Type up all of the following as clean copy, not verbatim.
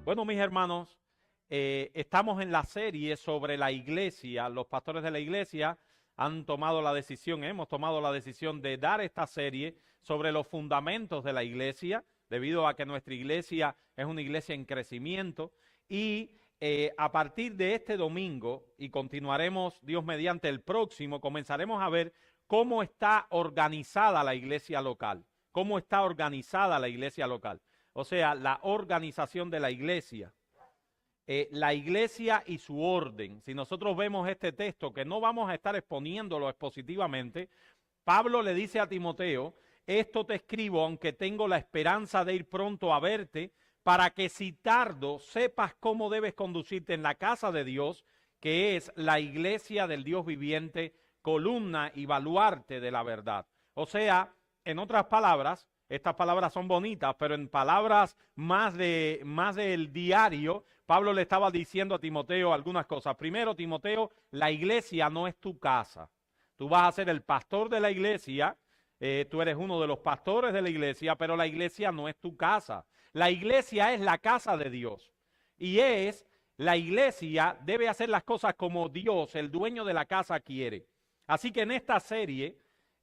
Bueno, mis hermanos, estamos en la serie sobre la iglesia. Los pastores de la iglesia han tomado la decisión, hemos tomado la decisión de dar esta serie sobre los fundamentos de la iglesia, debido a que nuestra iglesia es una iglesia en crecimiento. Y a partir de este domingo, y continuaremos, Dios mediante, el próximo, comenzaremos a ver cómo está organizada la iglesia local. Cómo está organizada la iglesia local. O sea, la organización de la iglesia y su orden. Si nosotros vemos este texto, que no vamos a estar exponiéndolo expositivamente, Pablo le dice a Timoteo: esto te escribo, aunque tengo la esperanza de ir pronto a verte, para que si tardo sepas cómo debes conducirte en la casa de Dios, que es la iglesia del Dios viviente, columna y baluarte de la verdad. O sea, en otras palabras, estas palabras son bonitas, pero en palabras más del diario, Pablo le estaba diciendo a Timoteo algunas cosas. Primero, Timoteo, la iglesia no es tu casa. Tú vas a ser el pastor de la iglesia, tú eres uno de los pastores de la iglesia, pero la iglesia no es tu casa. La iglesia es la casa de Dios. Y la iglesia debe hacer las cosas como Dios, el dueño de la casa, quiere. Así que en esta serie,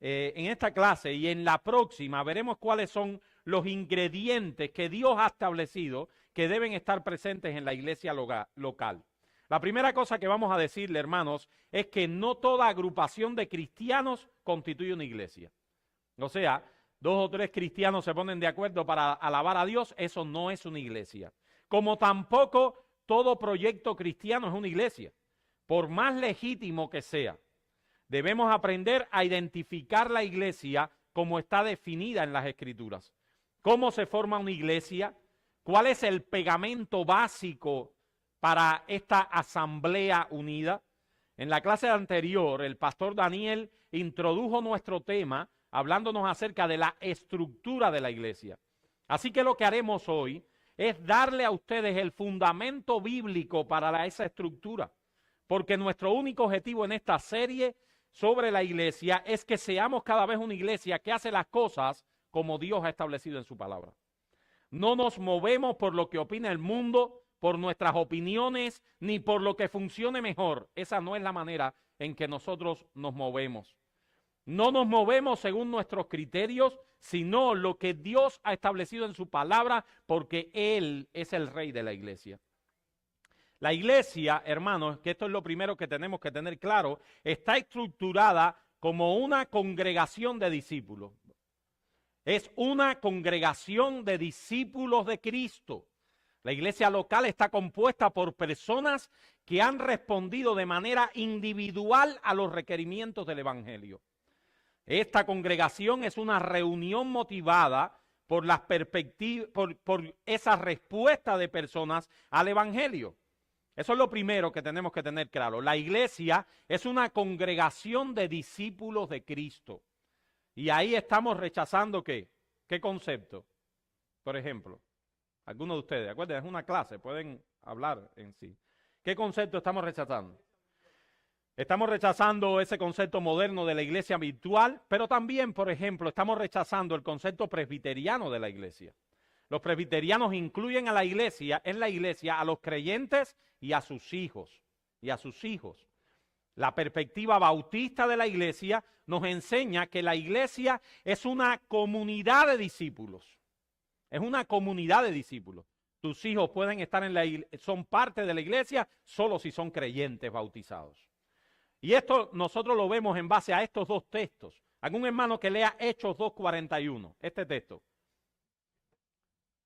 en esta clase y en la próxima, veremos cuáles son los ingredientes que Dios ha establecido que deben estar presentes en la iglesia local. La primera cosa que vamos a decirle, hermanos, es que no toda agrupación de cristianos constituye una iglesia. O sea, 2 o 3 cristianos se ponen de acuerdo para alabar a Dios, eso no es una iglesia. Como tampoco todo proyecto cristiano es una iglesia, por más legítimo que sea. Debemos aprender a identificar la iglesia como está definida en las Escrituras. ¿Cómo se forma una iglesia? ¿Cuál es el pegamento básico para esta asamblea unida? En la clase anterior, el pastor Daniel introdujo nuestro tema hablándonos acerca de la estructura de la iglesia. Así que lo que haremos hoy es darle a ustedes el fundamento bíblico para esa estructura, porque nuestro único objetivo en esta serie sobre la iglesia es que seamos cada vez una iglesia que hace las cosas como Dios ha establecido en su palabra. No nos movemos por lo que opina el mundo, por nuestras opiniones, ni por lo que funcione mejor. Esa no es la manera en que nosotros nos movemos. No nos movemos según nuestros criterios, sino lo que Dios ha establecido en su palabra, porque Él es el rey de la iglesia. La iglesia, hermanos, que esto es lo primero que tenemos que tener claro, está estructurada como una congregación de discípulos. Es una congregación de discípulos de Cristo. La iglesia local está compuesta por personas que han respondido de manera individual a los requerimientos del evangelio. Esta congregación es una reunión motivada por las perspectivas, por esa respuesta de personas al evangelio. Eso es lo primero que tenemos que tener claro. La iglesia es una congregación de discípulos de Cristo. Y ahí estamos rechazando ¿qué? ¿Qué concepto? Por ejemplo, algunos de ustedes, acuérdense, es una clase, pueden hablar en sí. ¿Qué concepto estamos rechazando? Estamos rechazando ese concepto moderno de la iglesia virtual, pero también, por ejemplo, estamos rechazando el concepto presbiteriano de la iglesia. Los presbiterianos incluyen en la iglesia a los creyentes y a sus hijos. La perspectiva bautista de la iglesia nos enseña que la iglesia es una comunidad de discípulos. Es una comunidad de discípulos. Tus hijos pueden estar son parte de la iglesia solo si son creyentes bautizados. Y esto nosotros lo vemos en base a estos 2 textos. Algún hermano que lea Hechos 2:41, este texto.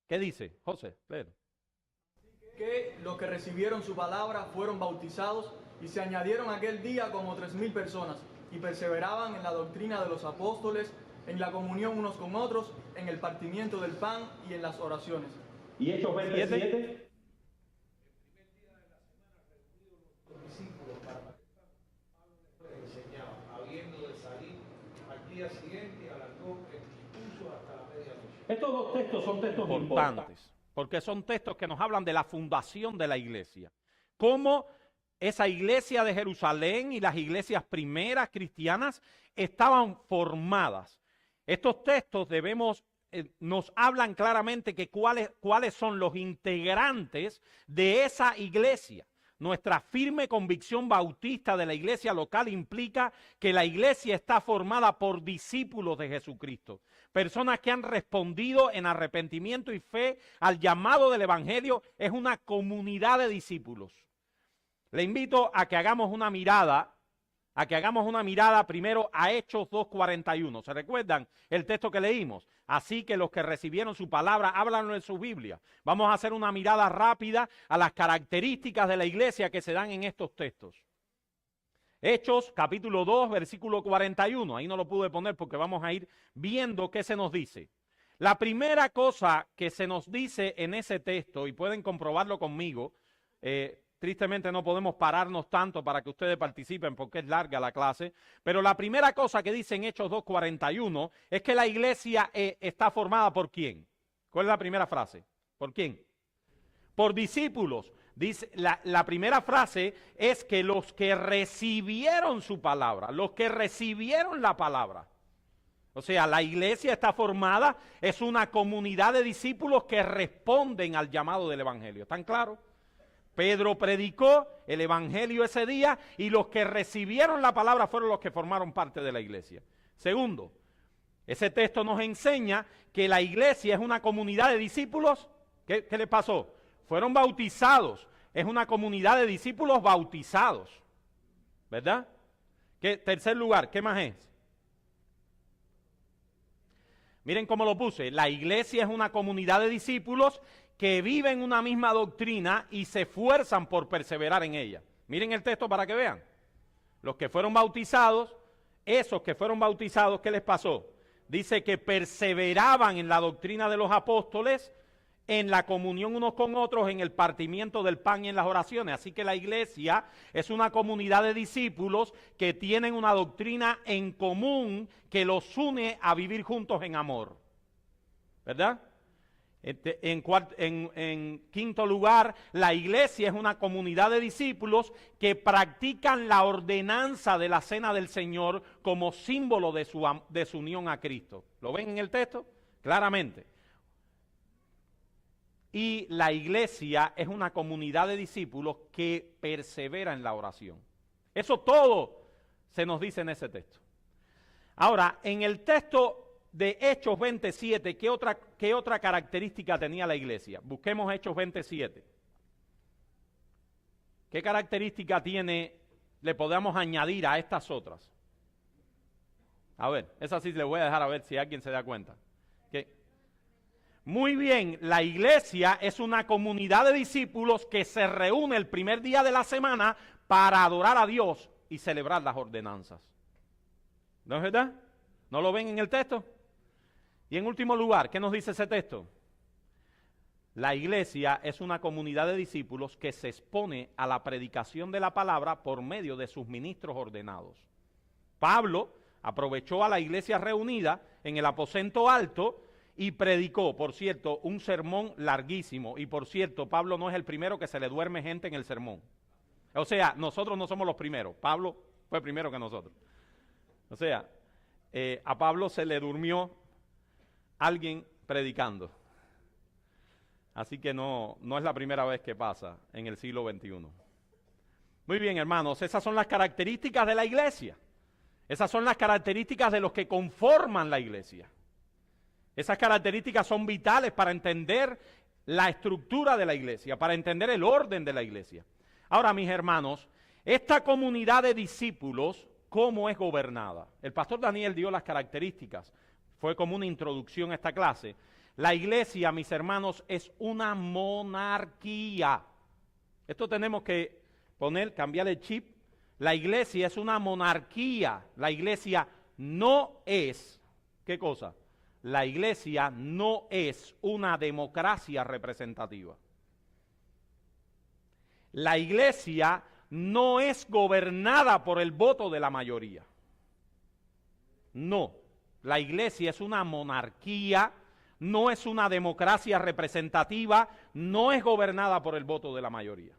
¿Qué dice? José, léelo. Que los que recibieron su palabra fueron bautizados y se añadieron aquel día como 3,000 personas y perseveraban en la doctrina de los apóstoles, en la comunión unos con otros, en el partimiento del pan y en las oraciones. ¿Y Hechos 27? Siguiente a las 2, incluso hasta la medianoche. Estos 2 textos son textos importantes, porque son textos que nos hablan de la fundación de la iglesia. Cómo esa iglesia de Jerusalén y las iglesias primeras cristianas estaban formadas. Estos textos debemos nos hablan claramente que cuáles son los integrantes de esa iglesia. Nuestra firme convicción bautista de la iglesia local implica que la iglesia está formada por discípulos de Jesucristo, personas que han respondido en arrepentimiento y fe al llamado del evangelio. Es una comunidad de discípulos. Le invito a que hagamos una mirada primero a Hechos 2:41. ¿Se recuerdan el texto que leímos? Así que los que recibieron su palabra, háblanlo en su Biblia. Vamos a hacer una mirada rápida a las características de la iglesia que se dan en estos textos. Hechos capítulo 2, versículo 41. Ahí no lo pude poner porque vamos a ir viendo qué se nos dice. La primera cosa que se nos dice en ese texto, y pueden comprobarlo conmigo, tristemente no podemos pararnos tanto para que ustedes participen porque es larga la clase, pero la primera cosa que dice en Hechos 2:41 es que la iglesia está formada ¿por quién? ¿Cuál es la primera frase? ¿Por quién? Por discípulos. Dice, la primera frase es que los que recibieron su palabra, los que recibieron la palabra. O sea, la iglesia está formada, es una comunidad de discípulos que responden al llamado del evangelio. ¿Están claros? Pedro predicó el evangelio ese día y los que recibieron la palabra fueron los que formaron parte de la iglesia. Segundo, ese texto nos enseña que la iglesia es una comunidad de discípulos. ¿Qué les pasó? Fueron bautizados. Es una comunidad de discípulos bautizados. ¿Verdad? Tercer lugar, ¿qué más es? Miren cómo lo puse. La iglesia es una comunidad de discípulos que viven una misma doctrina y se esfuerzan por perseverar en ella. Miren el texto para que vean. Los que fueron bautizados, esos que fueron bautizados, ¿qué les pasó? Dice que perseveraban en la doctrina de los apóstoles, en la comunión unos con otros, en el partimiento del pan y en las oraciones. Así que la iglesia es una comunidad de discípulos que tienen una doctrina en común que los une a vivir juntos en amor. ¿Verdad? En quinto lugar, la iglesia es una comunidad de discípulos que practican la ordenanza de la cena del Señor como símbolo de su unión a Cristo. ¿Lo ven en el texto? Claramente. Y la iglesia es una comunidad de discípulos que persevera en la oración. Eso todo se nos dice en ese texto. Ahora, en el texto de Hechos 27, ¿qué otra característica tenía la iglesia? Busquemos Hechos 27. ¿Qué característica le podemos añadir a estas otras? A ver, esa sí le voy a dejar a ver si alguien se da cuenta. ¿Qué? Muy bien, la iglesia es una comunidad de discípulos que se reúne el primer día de la semana para adorar a Dios y celebrar las ordenanzas. ¿No es verdad? ¿No lo ven en el texto? Y en último lugar, ¿qué nos dice ese texto? La iglesia es una comunidad de discípulos que se expone a la predicación de la palabra por medio de sus ministros ordenados. Pablo aprovechó a la iglesia reunida en el aposento alto y predicó, por cierto, un sermón larguísimo. Y por cierto, Pablo no es el primero que se le duerme gente en el sermón. O sea, nosotros no somos los primeros. Pablo fue primero que nosotros. O sea, a Pablo se le durmió alguien predicando. Así que no es la primera vez que pasa en el siglo XXI. Muy bien, hermanos, esas son las características de la iglesia. Esas son las características de los que conforman la iglesia. Esas características son vitales para entender la estructura de la iglesia, para entender el orden de la iglesia. Ahora, mis hermanos, esta comunidad de discípulos, ¿cómo es gobernada? El pastor Daniel dio las características. Fue como una introducción a esta clase. La iglesia, mis hermanos, es una monarquía. Esto tenemos que cambiar el chip. La iglesia es una monarquía. La iglesia no es, ¿qué cosa? La iglesia no es una democracia representativa. La iglesia no es gobernada por el voto de la mayoría. No. La iglesia es una monarquía, no es una democracia representativa, no es gobernada por el voto de la mayoría.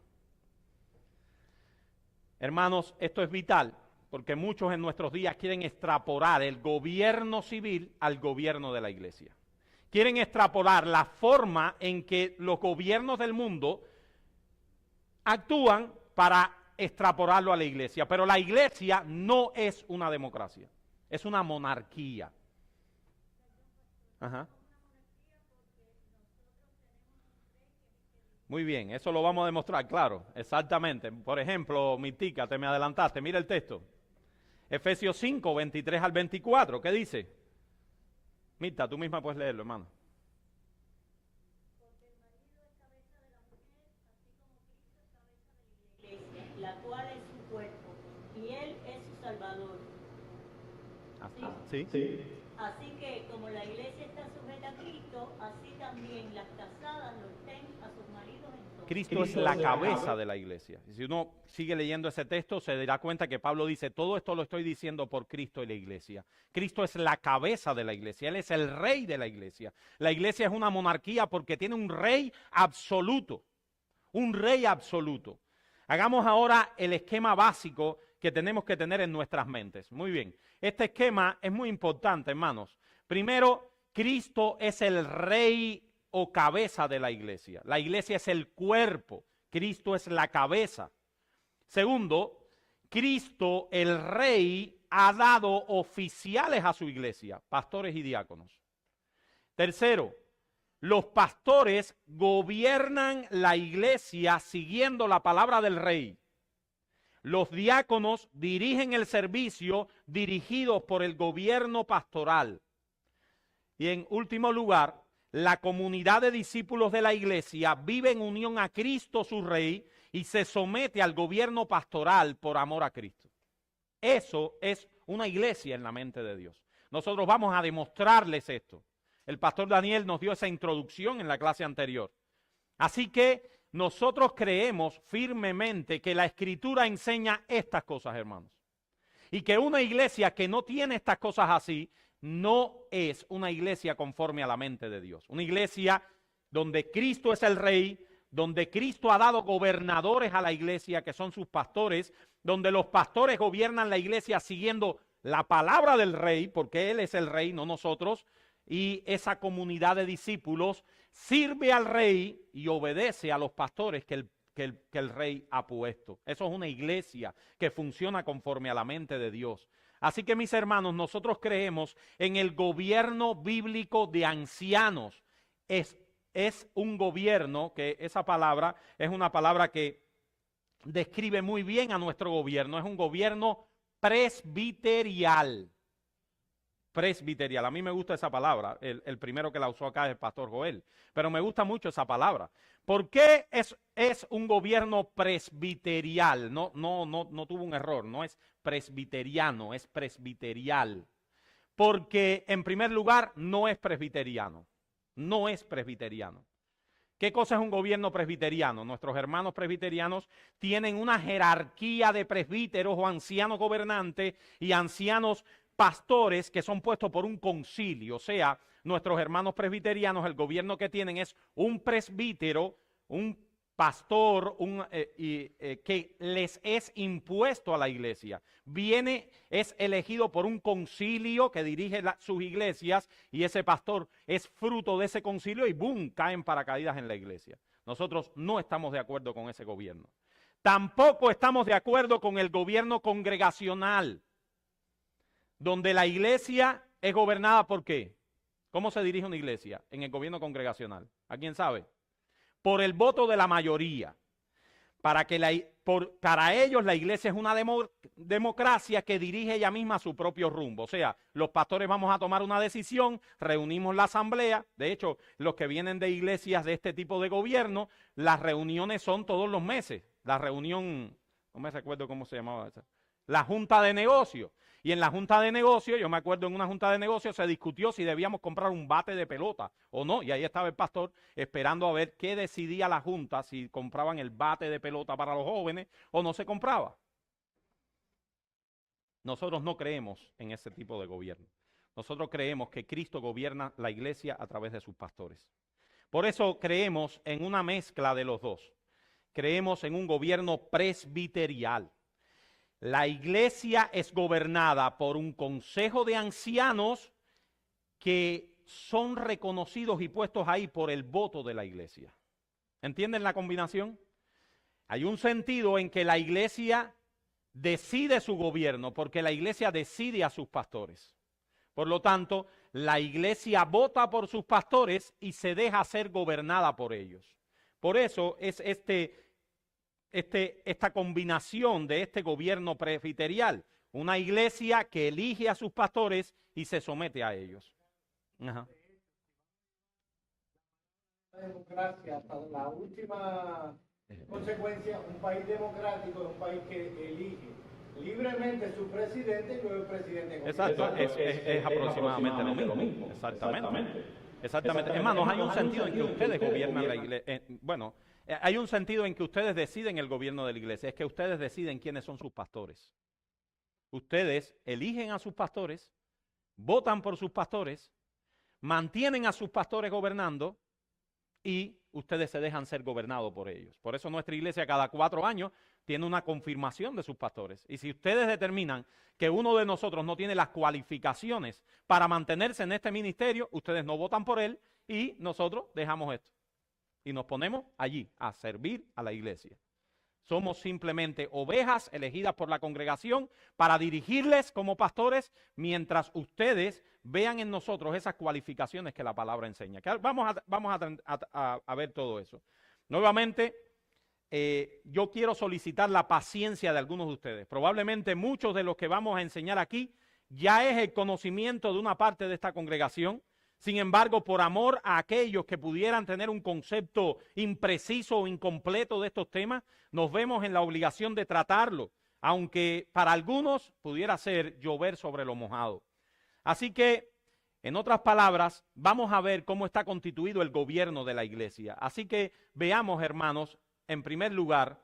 Hermanos, esto es vital porque muchos en nuestros días quieren extrapolar el gobierno civil al gobierno de la iglesia. quieren extrapolar la forma en que los gobiernos del mundo actúan para extrapolarlo a la iglesia. Pero la iglesia no es una democracia, es una monarquía. Ajá. Muy bien, eso lo vamos a demostrar, claro, exactamente. Por ejemplo, Mitica, te me adelantaste, mira el texto. Efesios 5, 23 al 24, ¿qué dice? Mirta, tú misma puedes leerlo, hermano. La cual es su cuerpo, y Él es su Salvador. ¿Sí? Sí. Así que, como la iglesia está sujeta a Cristo, así también las casadas lo estén a sus maridos en todo. Cristo es la cabeza de la iglesia. Y si uno sigue leyendo ese texto, se dará cuenta que Pablo dice, todo esto lo estoy diciendo por Cristo y la iglesia. Cristo es la cabeza de la iglesia, Él es el rey de la iglesia. La iglesia es una monarquía porque tiene un rey absoluto, un rey absoluto. Hagamos ahora el esquema básico que tenemos que tener en nuestras mentes. Muy bien, este esquema es muy importante, hermanos. Primero, Cristo es el rey o cabeza de la iglesia. La iglesia es el cuerpo, Cristo es la cabeza. Segundo, Cristo, el rey, ha dado oficiales a su iglesia, pastores y diáconos. Tercero, los pastores gobiernan la iglesia siguiendo la palabra del rey. Los diáconos dirigen el servicio dirigidos por el gobierno pastoral. Y en último lugar, la comunidad de discípulos de la iglesia vive en unión a Cristo su rey y se somete al gobierno pastoral por amor a Cristo. Eso es una iglesia en la mente de Dios. Nosotros vamos a demostrarles esto. El pastor Daniel nos dio esa introducción en la clase anterior. Así que nosotros creemos firmemente que la Escritura enseña estas cosas, hermanos. Y que una iglesia que no tiene estas cosas así, no es una iglesia conforme a la mente de Dios. Una iglesia donde Cristo es el rey, donde Cristo ha dado gobernadores a la iglesia, que son sus pastores, donde los pastores gobiernan la iglesia siguiendo la palabra del rey, porque Él es el rey, no nosotros, y esa comunidad de discípulos sirve al rey y obedece a los pastores que el rey ha puesto. Eso es una iglesia que funciona conforme a la mente de Dios. Así que, mis hermanos, nosotros creemos en el gobierno bíblico de ancianos. Es un gobierno que esa palabra es una palabra que describe muy bien a nuestro gobierno. Es un gobierno presbiterial. Presbiterial. A mí me gusta esa palabra. El primero que la usó acá es el pastor Joel. Pero me gusta mucho esa palabra. ¿Por qué es un gobierno presbiterial? No tuvo un error. No es presbiteriano, es presbiterial. Porque, en primer lugar, no es presbiteriano. No es presbiteriano. ¿Qué cosa es un gobierno presbiteriano? Nuestros hermanos presbiterianos tienen una jerarquía de presbíteros o ancianos gobernantes y ancianos pastores que son puestos por un concilio. O sea, nuestros hermanos presbiterianos, el gobierno que tienen es un presbítero, un pastor que les es impuesto a la iglesia. Es elegido por un concilio que dirige sus iglesias y ese pastor es fruto de ese concilio y ¡boom!, caen paracaídas en la iglesia. Nosotros no estamos de acuerdo con ese gobierno. Tampoco estamos de acuerdo con el gobierno congregacional, donde la iglesia es gobernada ¿por qué? ¿Cómo se dirige una iglesia en el gobierno congregacional? ¿A quién sabe? Por el voto de la mayoría. Para ellos la iglesia es una democracia que dirige ella misma su propio rumbo. O sea, los pastores vamos a tomar una decisión, reunimos la asamblea. De hecho, los que vienen de iglesias de este tipo de gobierno, las reuniones son todos los meses. La reunión, no me recuerdo cómo se llamaba esa. La junta de negocios. Y en la junta de negocios, yo me acuerdo en una junta de negocios se discutió si debíamos comprar un bate de pelota o no. Y ahí estaba el pastor esperando a ver qué decidía la junta, si compraban el bate de pelota para los jóvenes o no se compraba. Nosotros no creemos en ese tipo de gobierno. Nosotros creemos que Cristo gobierna la iglesia a través de sus pastores. Por eso creemos en una mezcla de los dos. Creemos en un gobierno presbiterial. La iglesia es gobernada por un consejo de ancianos que son reconocidos y puestos ahí por el voto de la iglesia. ¿Entienden la combinación? Hay un sentido en que la iglesia decide su gobierno porque la iglesia decide a sus pastores. Por lo tanto, la iglesia vota por sus pastores y se deja ser gobernada por ellos. Por eso es esta combinación de este gobierno presbiterial. Una iglesia que elige a sus pastores y se somete a ellos. Ajá. La democracia, hasta la última consecuencia, un país democrático es un país que elige libremente su presidente y luego el presidente. Exacto, es aproximadamente lo mismo. Exactamente. Hermanos, hay un sentido en que ustedes gobiernan la iglesia. Hay un sentido en que ustedes deciden el gobierno de la iglesia. Es que ustedes deciden quiénes son sus pastores. Ustedes eligen a sus pastores, votan por sus pastores, mantienen a sus pastores gobernando y ustedes se dejan ser gobernados por ellos. Por eso nuestra iglesia cada 4 años tiene una confirmación de sus pastores. Y si ustedes determinan que uno de nosotros no tiene las cualificaciones para mantenerse en este ministerio, ustedes no votan por él y nosotros dejamos esto. Y nos ponemos allí a servir a la iglesia. Somos simplemente ovejas elegidas por la congregación para dirigirles como pastores mientras ustedes vean en nosotros esas cualificaciones que la palabra enseña. Vamos a ver todo eso. Nuevamente, yo quiero solicitar la paciencia de algunos de ustedes. Probablemente muchos de los que vamos a enseñar aquí ya es el conocimiento de una parte de esta congregación. Sin embargo, por amor a aquellos que pudieran tener un concepto impreciso o incompleto de estos temas, nos vemos en la obligación de tratarlo, aunque para algunos pudiera ser llover sobre lo mojado. Así que, en otras palabras, vamos a ver cómo está constituido el gobierno de la iglesia. Así que veamos, hermanos, en primer lugar,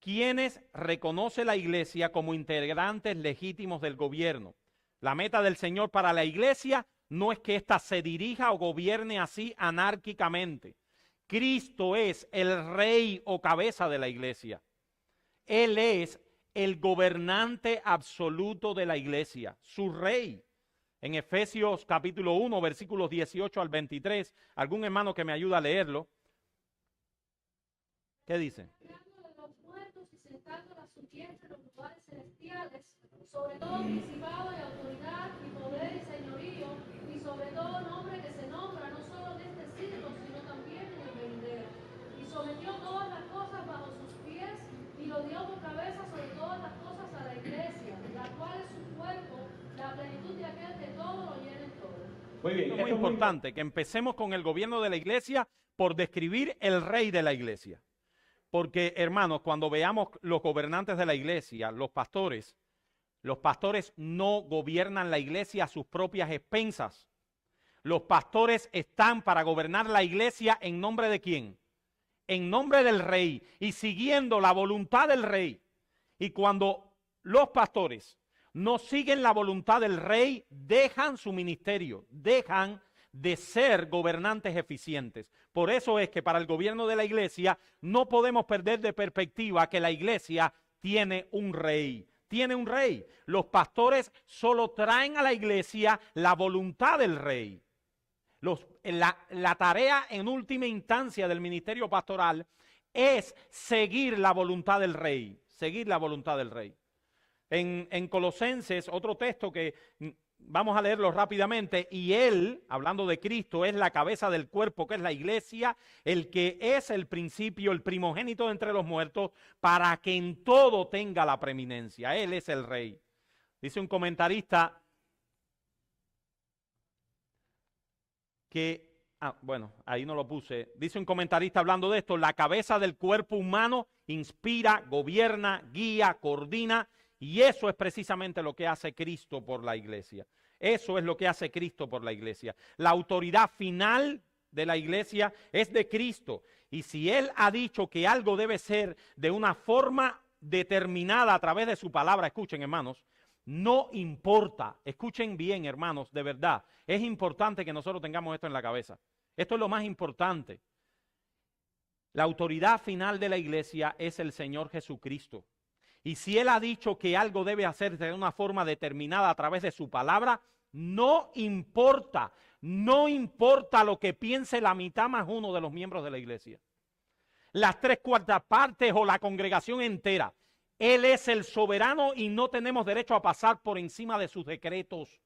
quiénes reconoce la iglesia como integrantes legítimos del gobierno. La meta del Señor para la iglesia no es que ésta se dirija o gobierne así anárquicamente. Cristo es el rey o cabeza de la iglesia. Él es el gobernante absoluto de la iglesia, su rey. En Efesios capítulo 1, versículos 18 al 23, algún hermano que me ayude a leerlo. ¿Qué dice? Sobre todo principado y autoridad y poder y señorío, y sobre todo nombre que se nombra no solo en este siglo, sino también en el venidero. Y sometió todas las cosas bajo sus pies, y lo dio por cabeza sobre todas las cosas a la iglesia, la cual es su cuerpo, la plenitud de aquel que todo lo llena en todo. Muy bien, es muy importante que empecemos con el gobierno de la iglesia por describir el rey de la iglesia. Porque, hermanos, cuando veamos los gobernantes de la iglesia, los pastores no gobiernan la iglesia a sus propias expensas. Los pastores están para gobernar la iglesia ¿en nombre de quién? En nombre del rey y siguiendo la voluntad del rey. Y cuando los pastores no siguen la voluntad del rey, dejan su ministerio, dejan de ser gobernantes eficientes. Por eso es que para el gobierno de la iglesia no podemos perder de perspectiva que la iglesia tiene un rey. Tiene un rey. Los pastores solo traen a la iglesia la voluntad del rey. La tarea en última instancia del ministerio pastoral es seguir la voluntad del rey. Seguir la voluntad del rey. En Colosenses, otro texto que vamos a leerlo rápidamente, y él, hablando de Cristo, es la cabeza del cuerpo, que es la iglesia, el que es el principio, el primogénito de entre los muertos, para que en todo tenga la preeminencia. Él es el rey. Dice un comentarista que, ahí no lo puse, dice un comentarista hablando de esto, la cabeza del cuerpo humano inspira, gobierna, guía, coordina. Y eso es precisamente lo que hace Cristo por la iglesia. Eso es lo que hace Cristo por la iglesia. La autoridad final de la iglesia es de Cristo. Y si Él ha dicho que algo debe ser de una forma determinada a través de su palabra, escuchen, hermanos, no importa. Escuchen bien, hermanos, de verdad. Es importante que nosotros tengamos esto en la cabeza. Esto es lo más importante. La autoridad final de la iglesia es el Señor Jesucristo. Y si Él ha dicho que algo debe hacerse de una forma determinada a través de su palabra, No importa, no importa lo que piense la mitad más uno de los miembros de la iglesia, las 3/4 partes o la congregación entera. Él es el soberano y no tenemos derecho a pasar por encima de sus decretos.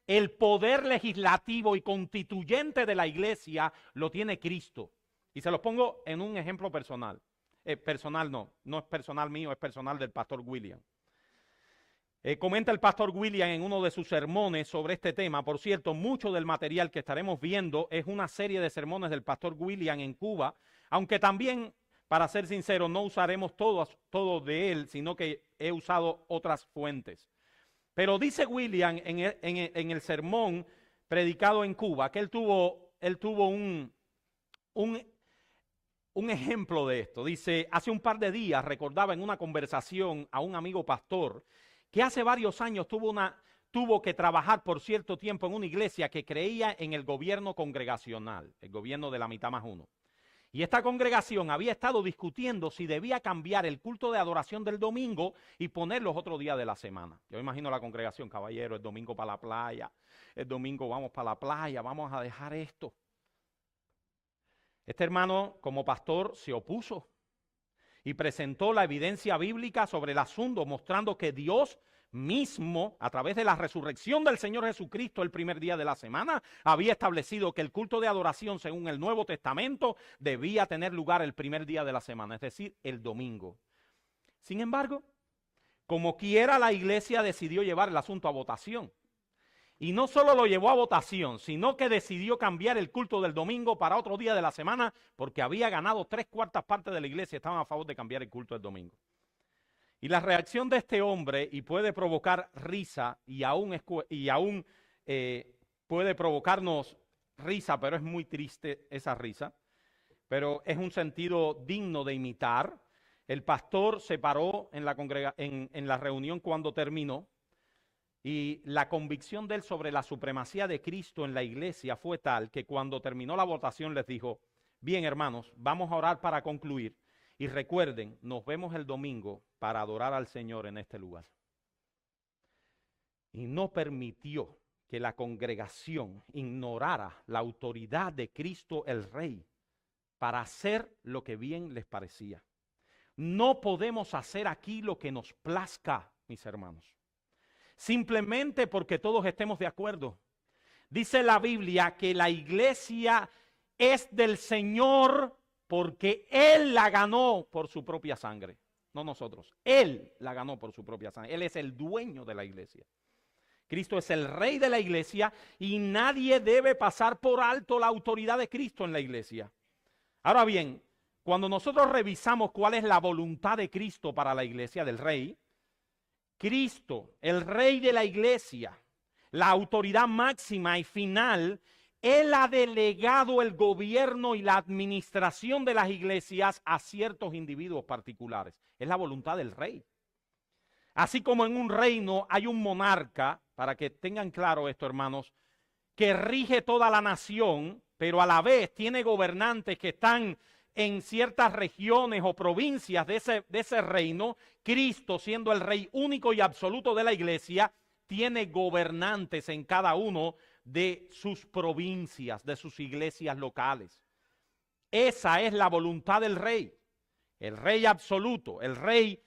El poder legislativo y constituyente de la iglesia lo tiene Cristo. Y se los pongo en un ejemplo personal. Personal no es personal mío, es personal del pastor William. Comenta el pastor William en uno de sus sermones sobre este tema. Por cierto, mucho del material que estaremos viendo es una serie de sermones del pastor William en Cuba, aunque también, para ser sincero, no usaremos todo de él, sino que he usado otras fuentes. Pero dice William en el sermón predicado en Cuba que él tuvo un ejemplo de esto. Dice, hace un par de días recordaba en una conversación a un amigo pastor que hace varios años tuvo que trabajar por cierto tiempo en una iglesia que creía en el gobierno congregacional, el gobierno de la mitad más uno. Y esta congregación había estado discutiendo si debía cambiar el culto de adoración del domingo y poner los otros días de la semana. Yo imagino la congregación, caballero, el domingo para la playa, el domingo vamos para la playa, vamos a dejar esto. Este hermano, como pastor, se opuso y presentó la evidencia bíblica sobre el asunto, mostrando que Dios mismo, a través de la resurrección del Señor Jesucristo el primer día de la semana, había establecido que el culto de adoración, según el Nuevo Testamento, debía tener lugar el primer día de la semana, es decir, el domingo. Sin embargo, como quiera, la iglesia decidió llevar el asunto a votación. Y no solo lo llevó a votación, sino que decidió cambiar el culto del domingo para otro día de la semana, porque había ganado 3/4 partes de la iglesia, estaban a favor de cambiar el culto del domingo. Y la reacción de este hombre, y puede provocar risa, y aún puede provocarnos risa, pero es muy triste esa risa, pero es un sentido digno de imitar. El pastor se paró en la reunión cuando terminó, y la convicción de él sobre la supremacía de Cristo en la iglesia fue tal que cuando terminó la votación les dijo, bien hermanos, vamos a orar para concluir y recuerden, nos vemos el domingo para adorar al Señor en este lugar. Y no permitió que la congregación ignorara la autoridad de Cristo el Rey para hacer lo que bien les parecía. No podemos hacer aquí lo que nos plazca, mis hermanos, simplemente porque todos estemos de acuerdo. Dice la Biblia que la iglesia es del Señor porque Él la ganó por su propia sangre, no nosotros. Él la ganó por su propia sangre. Él es el dueño de la iglesia. Cristo es el rey de la iglesia y nadie debe pasar por alto la autoridad de Cristo en la iglesia. Ahora bien, cuando nosotros revisamos cuál es la voluntad de Cristo para la iglesia del rey, Cristo, el rey de la iglesia, la autoridad máxima y final, Él ha delegado el gobierno y la administración de las iglesias a ciertos individuos particulares. Es la voluntad del rey. Así como en un reino hay un monarca, para que tengan claro esto, hermanos, que rige toda la nación, pero a la vez tiene gobernantes que están en ciertas regiones o provincias de ese reino. Cristo, siendo el rey único y absoluto de la iglesia, tiene gobernantes en cada uno de sus provincias, de sus iglesias locales. Esa es la voluntad del rey, el rey absoluto, el rey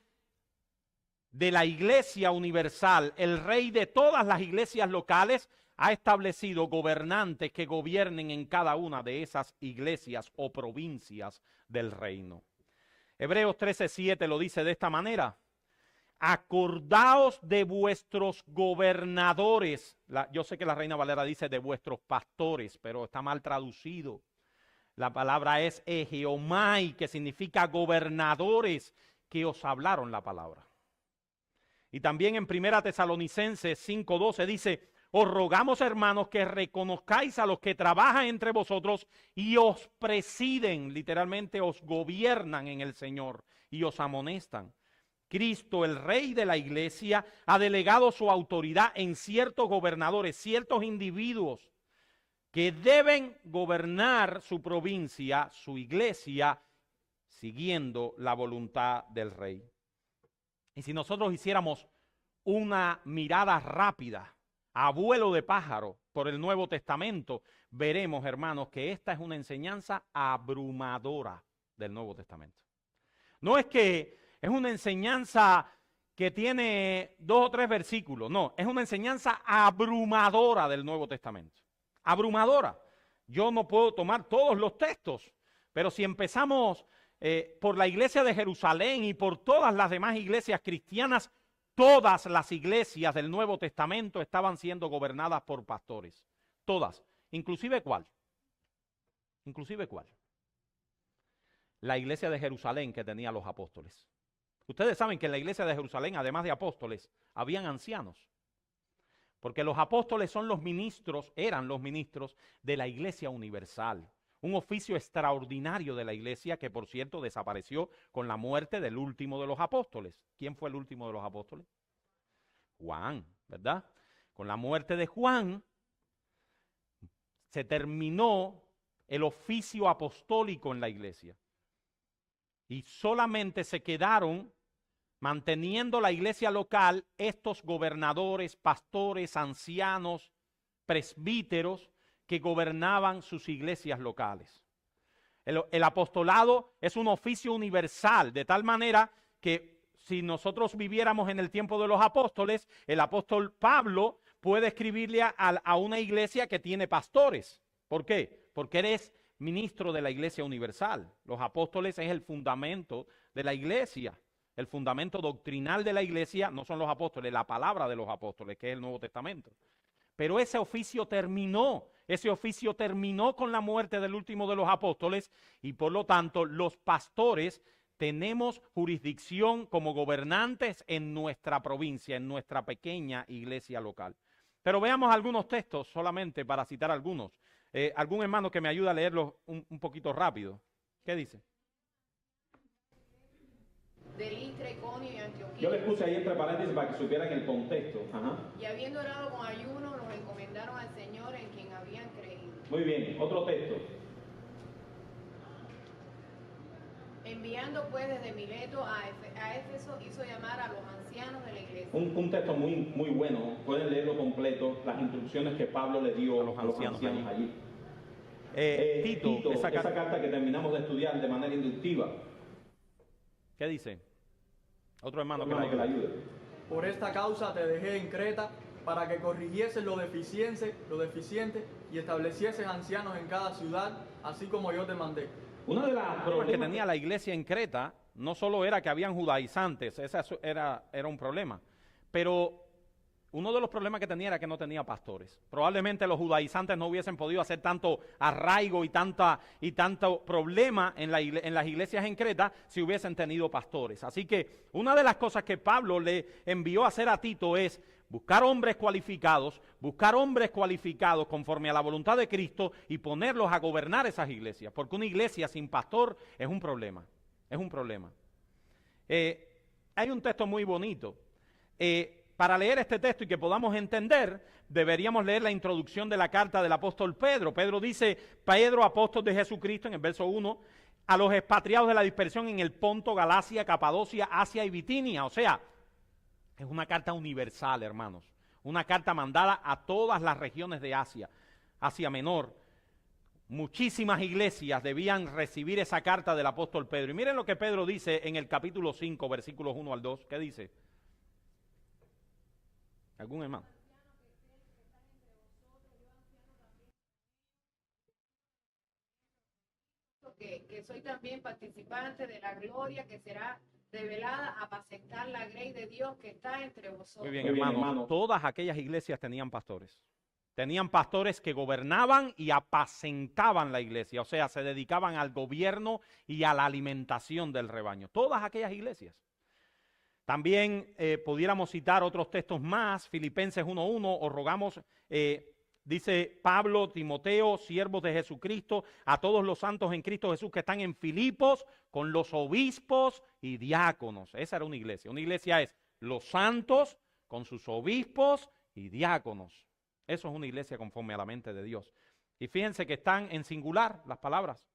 de la iglesia universal, el rey de todas las iglesias locales. Ha establecido gobernantes que gobiernen en cada una de esas iglesias o provincias del reino. Hebreos 13:7 lo dice de esta manera. Acordaos de vuestros gobernadores. Yo sé que la Reina Valera dice de vuestros pastores, pero está mal traducido. La palabra es egeomai, que significa gobernadores que os hablaron la palabra. Y también en 1 Tesalonicenses 5:12 dice, os rogamos, hermanos, que reconozcáis a los que trabajan entre vosotros y os presiden, literalmente os gobiernan en el Señor y os amonestan. Cristo, el rey de la iglesia, ha delegado su autoridad en ciertos gobernadores, ciertos individuos que deben gobernar su provincia, su iglesia, siguiendo la voluntad del rey. Y si nosotros hiciéramos una mirada rápida a vuelo de pájaro por el Nuevo Testamento, veremos, hermanos, que esta es una enseñanza abrumadora del Nuevo Testamento. No es que es una enseñanza que tiene 2 o 3 versículos, no, es una enseñanza abrumadora del Nuevo Testamento. Abrumadora. Yo no puedo tomar todos los textos, pero si empezamos por la iglesia de Jerusalén y por todas las demás iglesias cristianas, todas las iglesias del Nuevo Testamento estaban siendo gobernadas por pastores. Todas. ¿Inclusive cuál? ¿Inclusive cuál? La iglesia de Jerusalén que tenía los apóstoles. Ustedes saben que en la iglesia de Jerusalén, además de apóstoles, habían ancianos. Porque los apóstoles son los ministros, eran los ministros de la iglesia universal. Un oficio extraordinario de la iglesia que, por cierto, desapareció con la muerte del último de los apóstoles. ¿Quién fue el último de los apóstoles? Juan, ¿verdad? Con la muerte de Juan se terminó el oficio apostólico en la iglesia. Y solamente se quedaron manteniendo la iglesia local estos gobernadores, pastores, ancianos, presbíteros que gobernaban sus iglesias locales. El apostolado es un oficio universal, de tal manera que si nosotros viviéramos en el tiempo de los apóstoles, el apóstol Pablo puede escribirle a una iglesia que tiene pastores. ¿Por qué? Porque eres ministro de la iglesia universal. Los apóstoles es el fundamento de la iglesia. El fundamento doctrinal de la iglesia no son los apóstoles, la palabra de los apóstoles, que es el Nuevo Testamento. Pero ese oficio terminó con la muerte del último de los apóstoles y por lo tanto los pastores tenemos jurisdicción como gobernantes en nuestra provincia, en nuestra pequeña iglesia local. Pero veamos algunos textos solamente para citar algunos. Algún hermano que me ayude a leerlos un poquito rápido. ¿Qué dice? De Listra, Iconio y Antioquía. Yo les puse ahí entre paréntesis para que supieran el contexto. Ajá. Y habiendo orado con ayuno, los encomendaron al Señor en quien habían creído. Muy bien, otro texto. Enviando pues desde Mileto a Éfeso, hizo llamar a los ancianos de la iglesia. Un texto muy bueno, pueden leerlo completo, las instrucciones que Pablo le dio a los ancianos allí. Tito, esa carta que terminamos de estudiar de manera inductiva. ¿Qué dice? Otro hermano que la ayude. Por esta causa te dejé en Creta para que corrigieses lo deficiente y establecieses ancianos en cada ciudad, así como yo te mandé. Una de las problemas que tenía la iglesia en Creta no solo era que habían judaizantes, ese era un problema, pero uno de los problemas que tenía era que no tenía pastores. Probablemente los judaizantes no hubiesen podido hacer tanto arraigo y tanto problema en las iglesias en Creta si hubiesen tenido pastores. Así que una de las cosas que Pablo le envió a hacer a Tito es buscar hombres cualificados conforme a la voluntad de Cristo y ponerlos a gobernar esas iglesias, porque una iglesia sin pastor es un problema, Hay un texto muy bonito. Para leer este texto y que podamos entender, deberíamos leer la introducción de la carta del apóstol Pedro. Pedro dice, Pedro, apóstol de Jesucristo, en el verso 1, a los expatriados de la dispersión en el Ponto, Galacia, Capadocia, Asia y Bitinia. O sea, es una carta universal, hermanos. Una carta mandada a todas las regiones de Asia, Asia Menor. Muchísimas iglesias debían recibir esa carta del apóstol Pedro. Y miren lo que Pedro dice en el capítulo 5, versículos 1 al 2. ¿Qué dice? ¿Algún hermano? Que soy también participante de la gloria que será revelada a apacentar la grey de Dios que está entre vosotros. Muy bien, hermano. Todas aquellas iglesias tenían pastores. Tenían pastores que gobernaban y apacentaban la iglesia, o sea, se dedicaban al gobierno y a la alimentación del rebaño. Todas aquellas iglesias. También pudiéramos citar otros textos más, Filipenses 1:1, os rogamos, dice Pablo, Timoteo, siervos de Jesucristo, a todos los santos en Cristo Jesús que están en Filipos, con los obispos y diáconos. Esa era una iglesia. Una iglesia es los santos con sus obispos y diáconos. Eso es una iglesia conforme a la mente de Dios. Y fíjense que están en singular las palabras,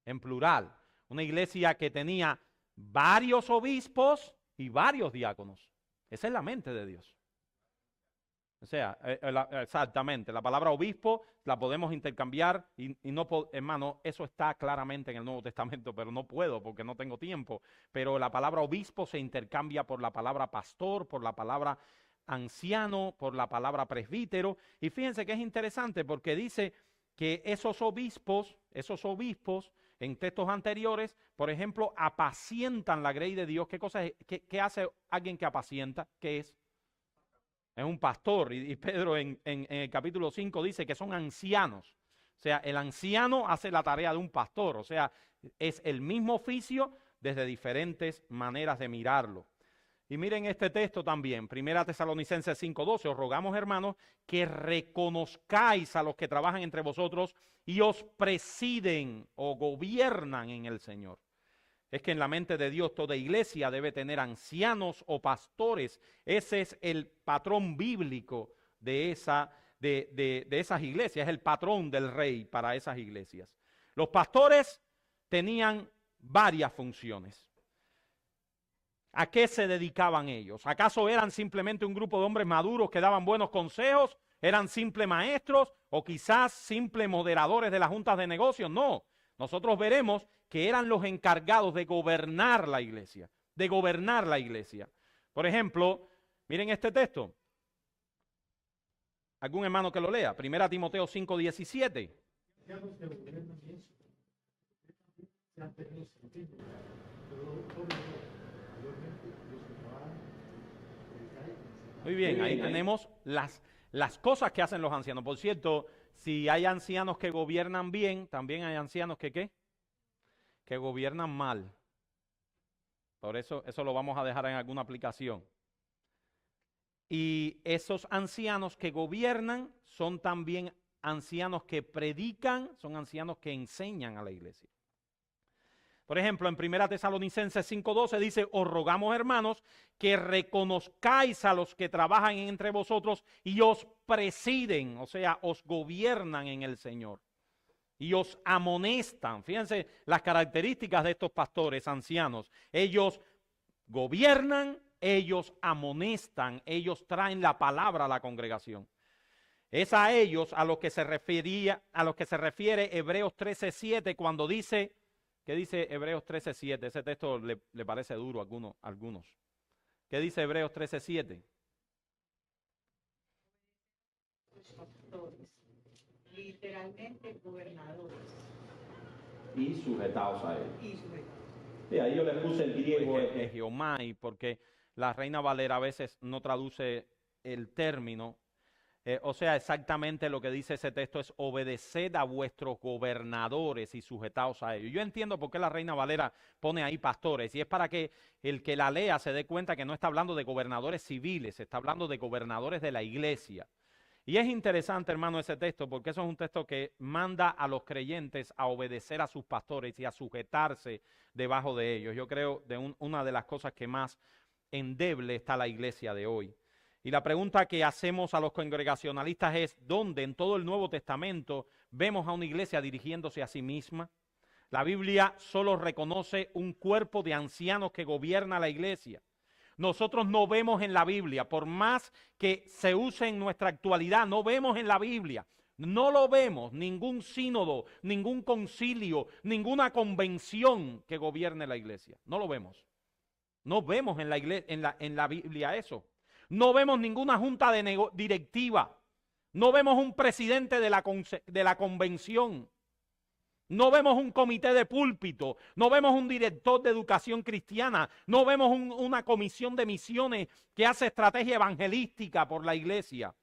en plural. Una iglesia que tenía varios obispos y varios diáconos. Esa es la mente de Dios. O sea, exactamente, la palabra obispo la podemos intercambiar y no, hermano, eso está claramente en el Nuevo Testamento, pero no puedo porque no tengo tiempo. Pero la palabra obispo se intercambia por la palabra pastor, por la palabra anciano, por la palabra presbítero. Y fíjense que es interesante porque dice que esos obispos en textos anteriores, por ejemplo, apacientan la grey de Dios. ¿Qué cosa es? ¿Qué hace alguien que apacienta? ¿Qué es? Es un pastor, y Pedro en el capítulo 5 dice que son ancianos. O sea, el anciano hace la tarea de un pastor, o sea, es el mismo oficio desde diferentes maneras de mirarlo. Y miren este texto también, 1 Tesalonicenses 5:12, os rogamos, hermanos, que reconozcáis a los que trabajan entre vosotros y os presiden o gobiernan en el Señor. Es que en la mente de Dios toda iglesia debe tener ancianos o pastores. Ese es el patrón bíblico de esas iglesias, es el patrón del rey para esas iglesias. Los pastores tenían varias funciones. ¿A qué se dedicaban ellos? ¿Acaso eran simplemente un grupo de hombres maduros que daban buenos consejos? ¿Eran simples maestros o quizás simples moderadores de las juntas de negocios? No, nosotros veremos que eran los encargados de gobernar la iglesia, Por ejemplo, miren este texto. ¿Algún hermano que lo lea? 1 Timoteo 5:17. Muy bien, ahí tenemos las cosas que hacen los ancianos. Por cierto, si hay ancianos que gobiernan bien, también hay ancianos que ¿qué? Que gobiernan mal. Por eso lo vamos a dejar en alguna aplicación. Y esos ancianos que gobiernan son también ancianos que predican, son ancianos que enseñan a la iglesia. Por ejemplo, en 1 Tesalonicenses 5:12 dice, os rogamos, hermanos, que reconozcáis a los que trabajan entre vosotros y os presiden, o sea, os gobiernan en el Señor. Y os amonestan. Fíjense las características de estos pastores ancianos. Ellos gobiernan, ellos amonestan, ellos traen la palabra a la congregación. Es a ellos a los que se refiere Hebreos 13:7 cuando dice, ¿qué dice Hebreos 13:7? Ese texto le parece duro a algunos. ¿Qué dice Hebreos 13:7? Literalmente gobernadores. Y sujetados a él. Sí, ahí yo le puse el griego. Geomai, porque la Reina Valera a veces no traduce el término. O sea, exactamente lo que dice ese texto es obedeced a vuestros gobernadores y sujetaos a ellos. Yo entiendo por qué la Reina Valera pone ahí pastores, y es para que el que la lea se dé cuenta que no está hablando de gobernadores civiles, está hablando de gobernadores de la iglesia. Y es interesante, hermano, ese texto, porque eso es un texto que manda a los creyentes a obedecer a sus pastores y a sujetarse debajo de ellos. Yo creo de una de las cosas que más endeble está la iglesia de hoy. Y la pregunta que hacemos a los congregacionalistas es, ¿dónde en todo el Nuevo Testamento vemos a una iglesia dirigiéndose a sí misma? La Biblia solo reconoce un cuerpo de ancianos que gobierna la iglesia. Nosotros no vemos en la Biblia, por más que se use en nuestra actualidad, no vemos en la Biblia, no lo vemos, ningún sínodo, ningún concilio, ninguna convención que gobierne la iglesia. No lo vemos. No vemos en la Biblia eso. No vemos ninguna junta directiva. No vemos un presidente de la convención. No vemos un comité de púlpito. No vemos un director de educación cristiana. No vemos una comisión de misiones que hace estrategia evangelística por la iglesia.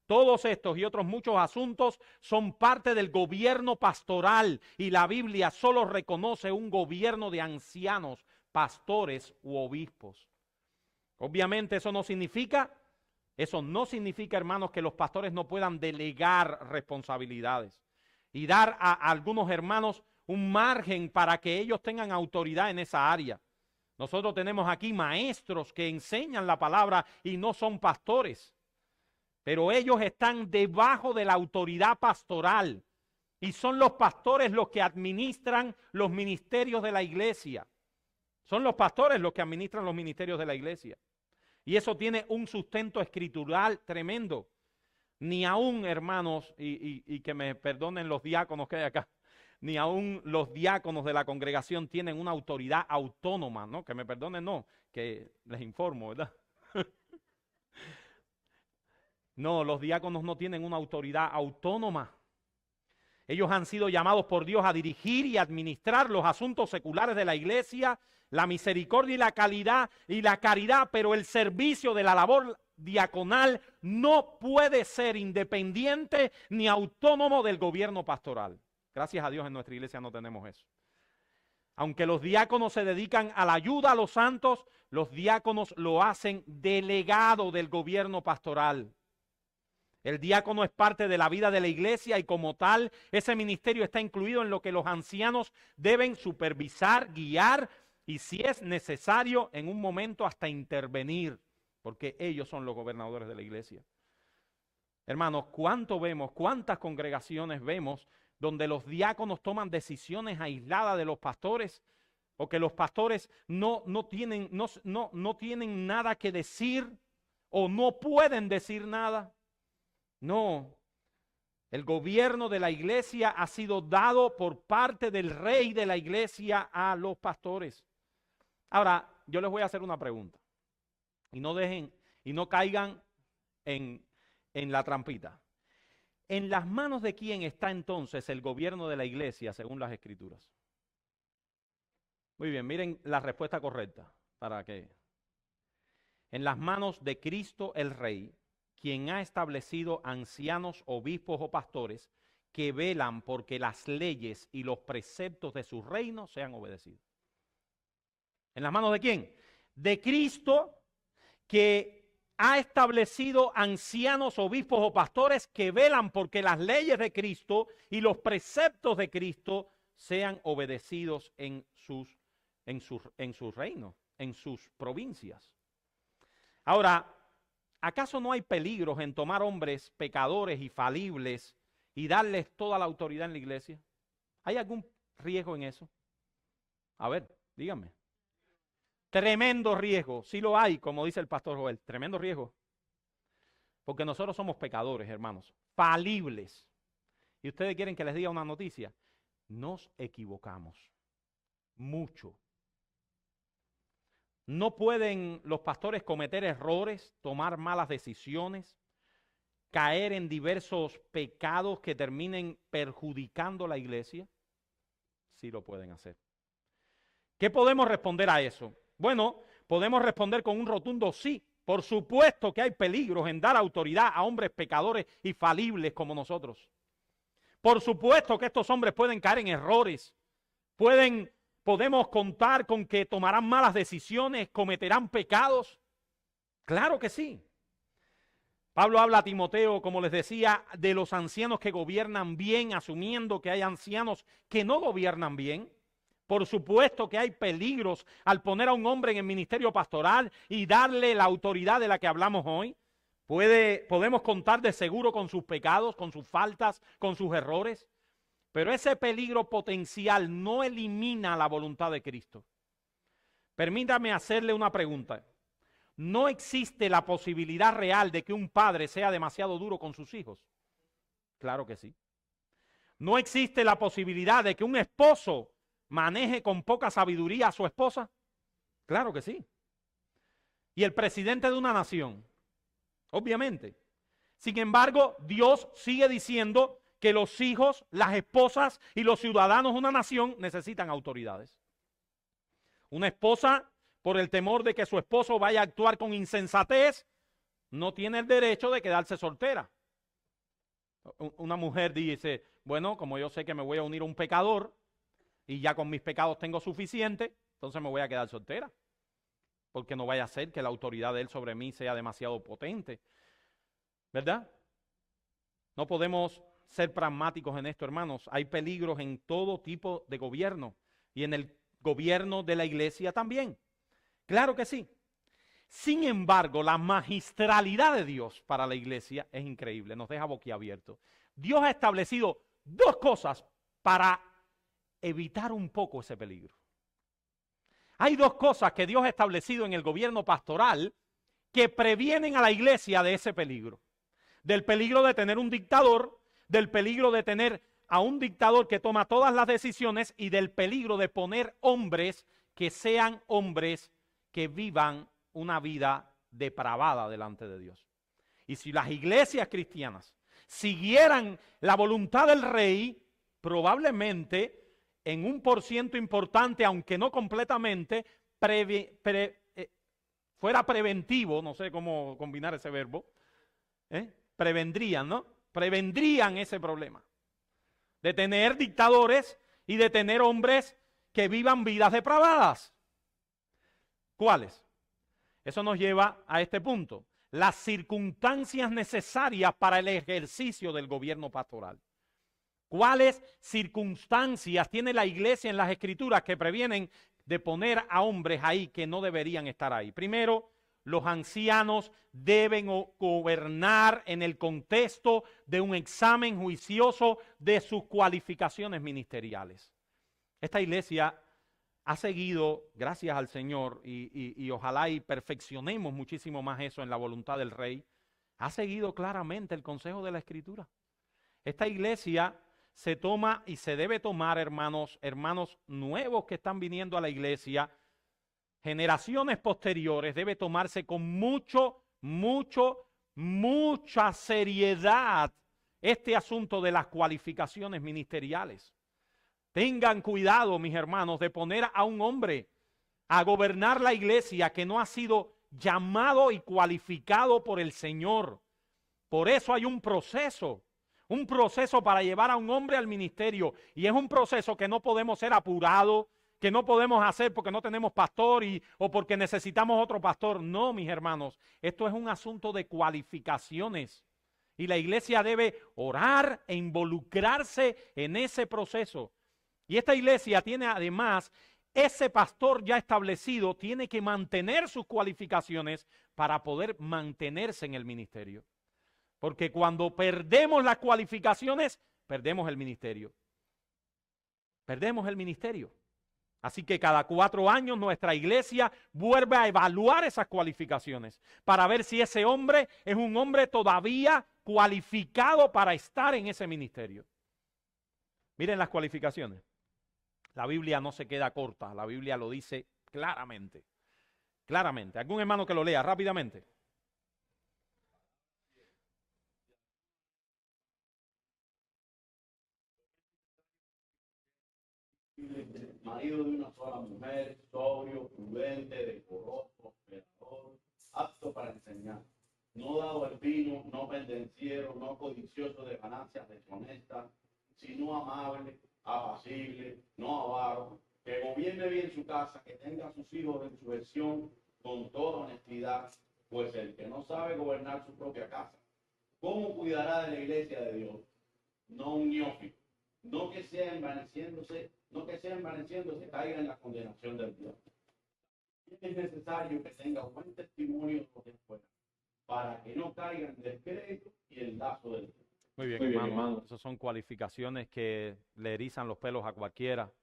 Todos estos y otros muchos asuntos son parte del gobierno pastoral, y la Biblia solo reconoce un gobierno de ancianos, pastores u obispos. Obviamente eso no significa, hermanos, que los pastores no puedan delegar responsabilidades y dar a algunos hermanos un margen para que ellos tengan autoridad en esa área. Nosotros tenemos aquí maestros que enseñan la palabra y no son pastores, pero ellos están debajo de la autoridad pastoral y son los pastores los que administran los ministerios de la iglesia. Son los pastores los que administran los ministerios de la iglesia. Y eso tiene un sustento escritural tremendo. Ni aún, hermanos, y que me perdonen los diáconos que hay acá, ni aún los diáconos de la congregación tienen una autoridad autónoma, ¿no? Que me perdonen, no, que les informo, ¿verdad? No, los diáconos no tienen una autoridad autónoma. Ellos han sido llamados por Dios a dirigir y administrar los asuntos seculares de la iglesia, la misericordia y la calidad y la caridad, pero el servicio de la labor diaconal no puede ser independiente ni autónomo del gobierno pastoral. Gracias a Dios en nuestra iglesia no tenemos eso. Aunque los diáconos se dedican a la ayuda a los santos, los diáconos lo hacen delegado del gobierno pastoral. El diácono es parte de la vida de la iglesia y como tal, ese ministerio está incluido en lo que los ancianos deben supervisar, guiar y si es necesario en un momento hasta intervenir, porque ellos son los gobernadores de la iglesia. Hermanos, cuántas congregaciones vemos donde los diáconos toman decisiones aisladas de los pastores o que los pastores no tienen nada que decir o no pueden decir nada. No, el gobierno de la iglesia ha sido dado por parte del rey de la iglesia a los pastores. Ahora, yo les voy a hacer una pregunta y no caigan en la trampita. ¿En las manos de quién está entonces el gobierno de la iglesia según las Escrituras? Muy bien, miren la respuesta correcta. ¿Para qué? En las manos de Cristo el Rey, quien ha establecido ancianos, obispos o pastores que velan porque las leyes y los preceptos de su reino sean obedecidos. ¿En las manos de quién? De Cristo, que ha establecido ancianos, obispos o pastores que velan porque las leyes de Cristo y los preceptos de Cristo sean obedecidos en su reino, en sus provincias. Ahora, ¿acaso no hay peligros en tomar hombres pecadores y falibles y darles toda la autoridad en la iglesia? ¿Hay algún riesgo en eso? A ver, díganme. Tremendo riesgo, sí lo hay, como dice el pastor Joel, tremendo riesgo. Porque nosotros somos pecadores, hermanos, falibles. Y ustedes quieren que les diga una noticia. Nos equivocamos mucho. No pueden los pastores cometer errores, tomar malas decisiones, caer en diversos pecados que terminen perjudicando la iglesia. Sí lo pueden hacer. ¿Qué podemos responder a eso? Bueno, podemos responder con un rotundo sí. Por supuesto que hay peligros en dar autoridad a hombres pecadores y falibles como nosotros. Por supuesto que estos hombres pueden caer en errores, podemos contar con que tomarán malas decisiones, cometerán pecados. Claro que sí. Pablo habla a Timoteo, como les decía, de los ancianos que gobiernan bien, asumiendo que hay ancianos que no gobiernan bien. Por supuesto que hay peligros al poner a un hombre en el ministerio pastoral y darle la autoridad de la que hablamos hoy. Podemos contar de seguro con sus pecados, con sus faltas, con sus errores. Pero ese peligro potencial no elimina la voluntad de Cristo. Permítame hacerle una pregunta. ¿No existe la posibilidad real de que un padre sea demasiado duro con sus hijos? Claro que sí. ¿No existe la posibilidad de que un esposo maneje con poca sabiduría a su esposa? Claro que sí. Y el presidente de una nación, obviamente. Sin embargo, Dios sigue diciendo que los hijos, las esposas y los ciudadanos de una nación necesitan autoridades. Una esposa, por el temor de que su esposo vaya a actuar con insensatez, no tiene el derecho de quedarse soltera. Una mujer dice, bueno, como yo sé que me voy a unir a un pecador y ya con mis pecados tengo suficiente, entonces me voy a quedar soltera. Porque no vaya a ser que la autoridad de él sobre mí sea demasiado potente. ¿Verdad? No podemos ser pragmáticos en esto, hermanos. Hay peligros en todo tipo de gobierno y en el gobierno de la iglesia también. Claro que sí. Sin embargo, la magistralidad de Dios para la iglesia es increíble, nos deja boquiabiertos. Dios ha establecido dos cosas para evitar un poco ese peligro. Hay dos cosas que Dios ha establecido en el gobierno pastoral que previenen a la iglesia de ese peligro. del peligro de tener un dictador, del peligro de tener a un dictador que toma todas las decisiones y del peligro de poner hombres que sean hombres que vivan una vida depravada delante de Dios. Y si las iglesias cristianas siguieran la voluntad del rey, probablemente en un % importante, aunque no completamente, fuera preventivo, no sé cómo combinar ese verbo, prevendrían, ¿no? Prevendrían ese problema de tener dictadores y de tener hombres que vivan vidas depravadas. ¿Cuáles? Eso nos lleva a este punto. Las circunstancias necesarias para el ejercicio del gobierno pastoral. ¿Cuáles circunstancias tiene la iglesia en las escrituras que previenen de poner a hombres ahí que no deberían estar ahí? Primero, los ancianos deben gobernar en el contexto de un examen juicioso de sus cualificaciones ministeriales. Esta iglesia ha seguido, gracias al Señor, y ojalá y perfeccionemos muchísimo más eso en la voluntad del Rey, ha seguido claramente el consejo de la Escritura. Esta iglesia se toma y se debe tomar, hermanos nuevos que están viniendo a la iglesia, generaciones posteriores, debe tomarse con mucha seriedad este asunto de las cualificaciones ministeriales. Tengan cuidado, mis hermanos, de poner a un hombre a gobernar la iglesia que no ha sido llamado y cualificado por el Señor. Por eso hay un proceso para llevar a un hombre al ministerio, y es un proceso que no podemos ser apurados, que no podemos hacer porque no tenemos pastor o porque necesitamos otro pastor. No, mis hermanos, esto es un asunto de cualificaciones y la iglesia debe orar e involucrarse en ese proceso. Y esta iglesia tiene además, ese pastor ya establecido tiene que mantener sus cualificaciones para poder mantenerse en el ministerio. Porque cuando perdemos las cualificaciones, perdemos el ministerio. Perdemos el ministerio. Así que cada 4 años nuestra iglesia vuelve a evaluar esas cualificaciones para ver si ese hombre es un hombre todavía cualificado para estar en ese ministerio. Miren las cualificaciones. La Biblia no se queda corta, la Biblia lo dice claramente. Claramente. ¿Algún hermano que lo lea rápidamente? Marido de una sola mujer, sobrio, prudente, decoroso, hospedador, apto para enseñar, no dado al vino, no pendenciero, no codicioso de ganancias deshonestas, sino amable, apacible, no avaro, que gobierne bien su casa, que tenga a sus hijos en sujeción con toda honestidad, pues el que no sabe gobernar su propia casa, ¿cómo cuidará de la iglesia de Dios? No un neófito, no que sea envaneciéndose caiga en la condenación del Dios. Es necesario que tenga buen testimonio de fuera, para que no caiga en descrédito y el lazo del Dios. Muy bien, hermano. Esas son cualificaciones que le erizan los pelos a cualquiera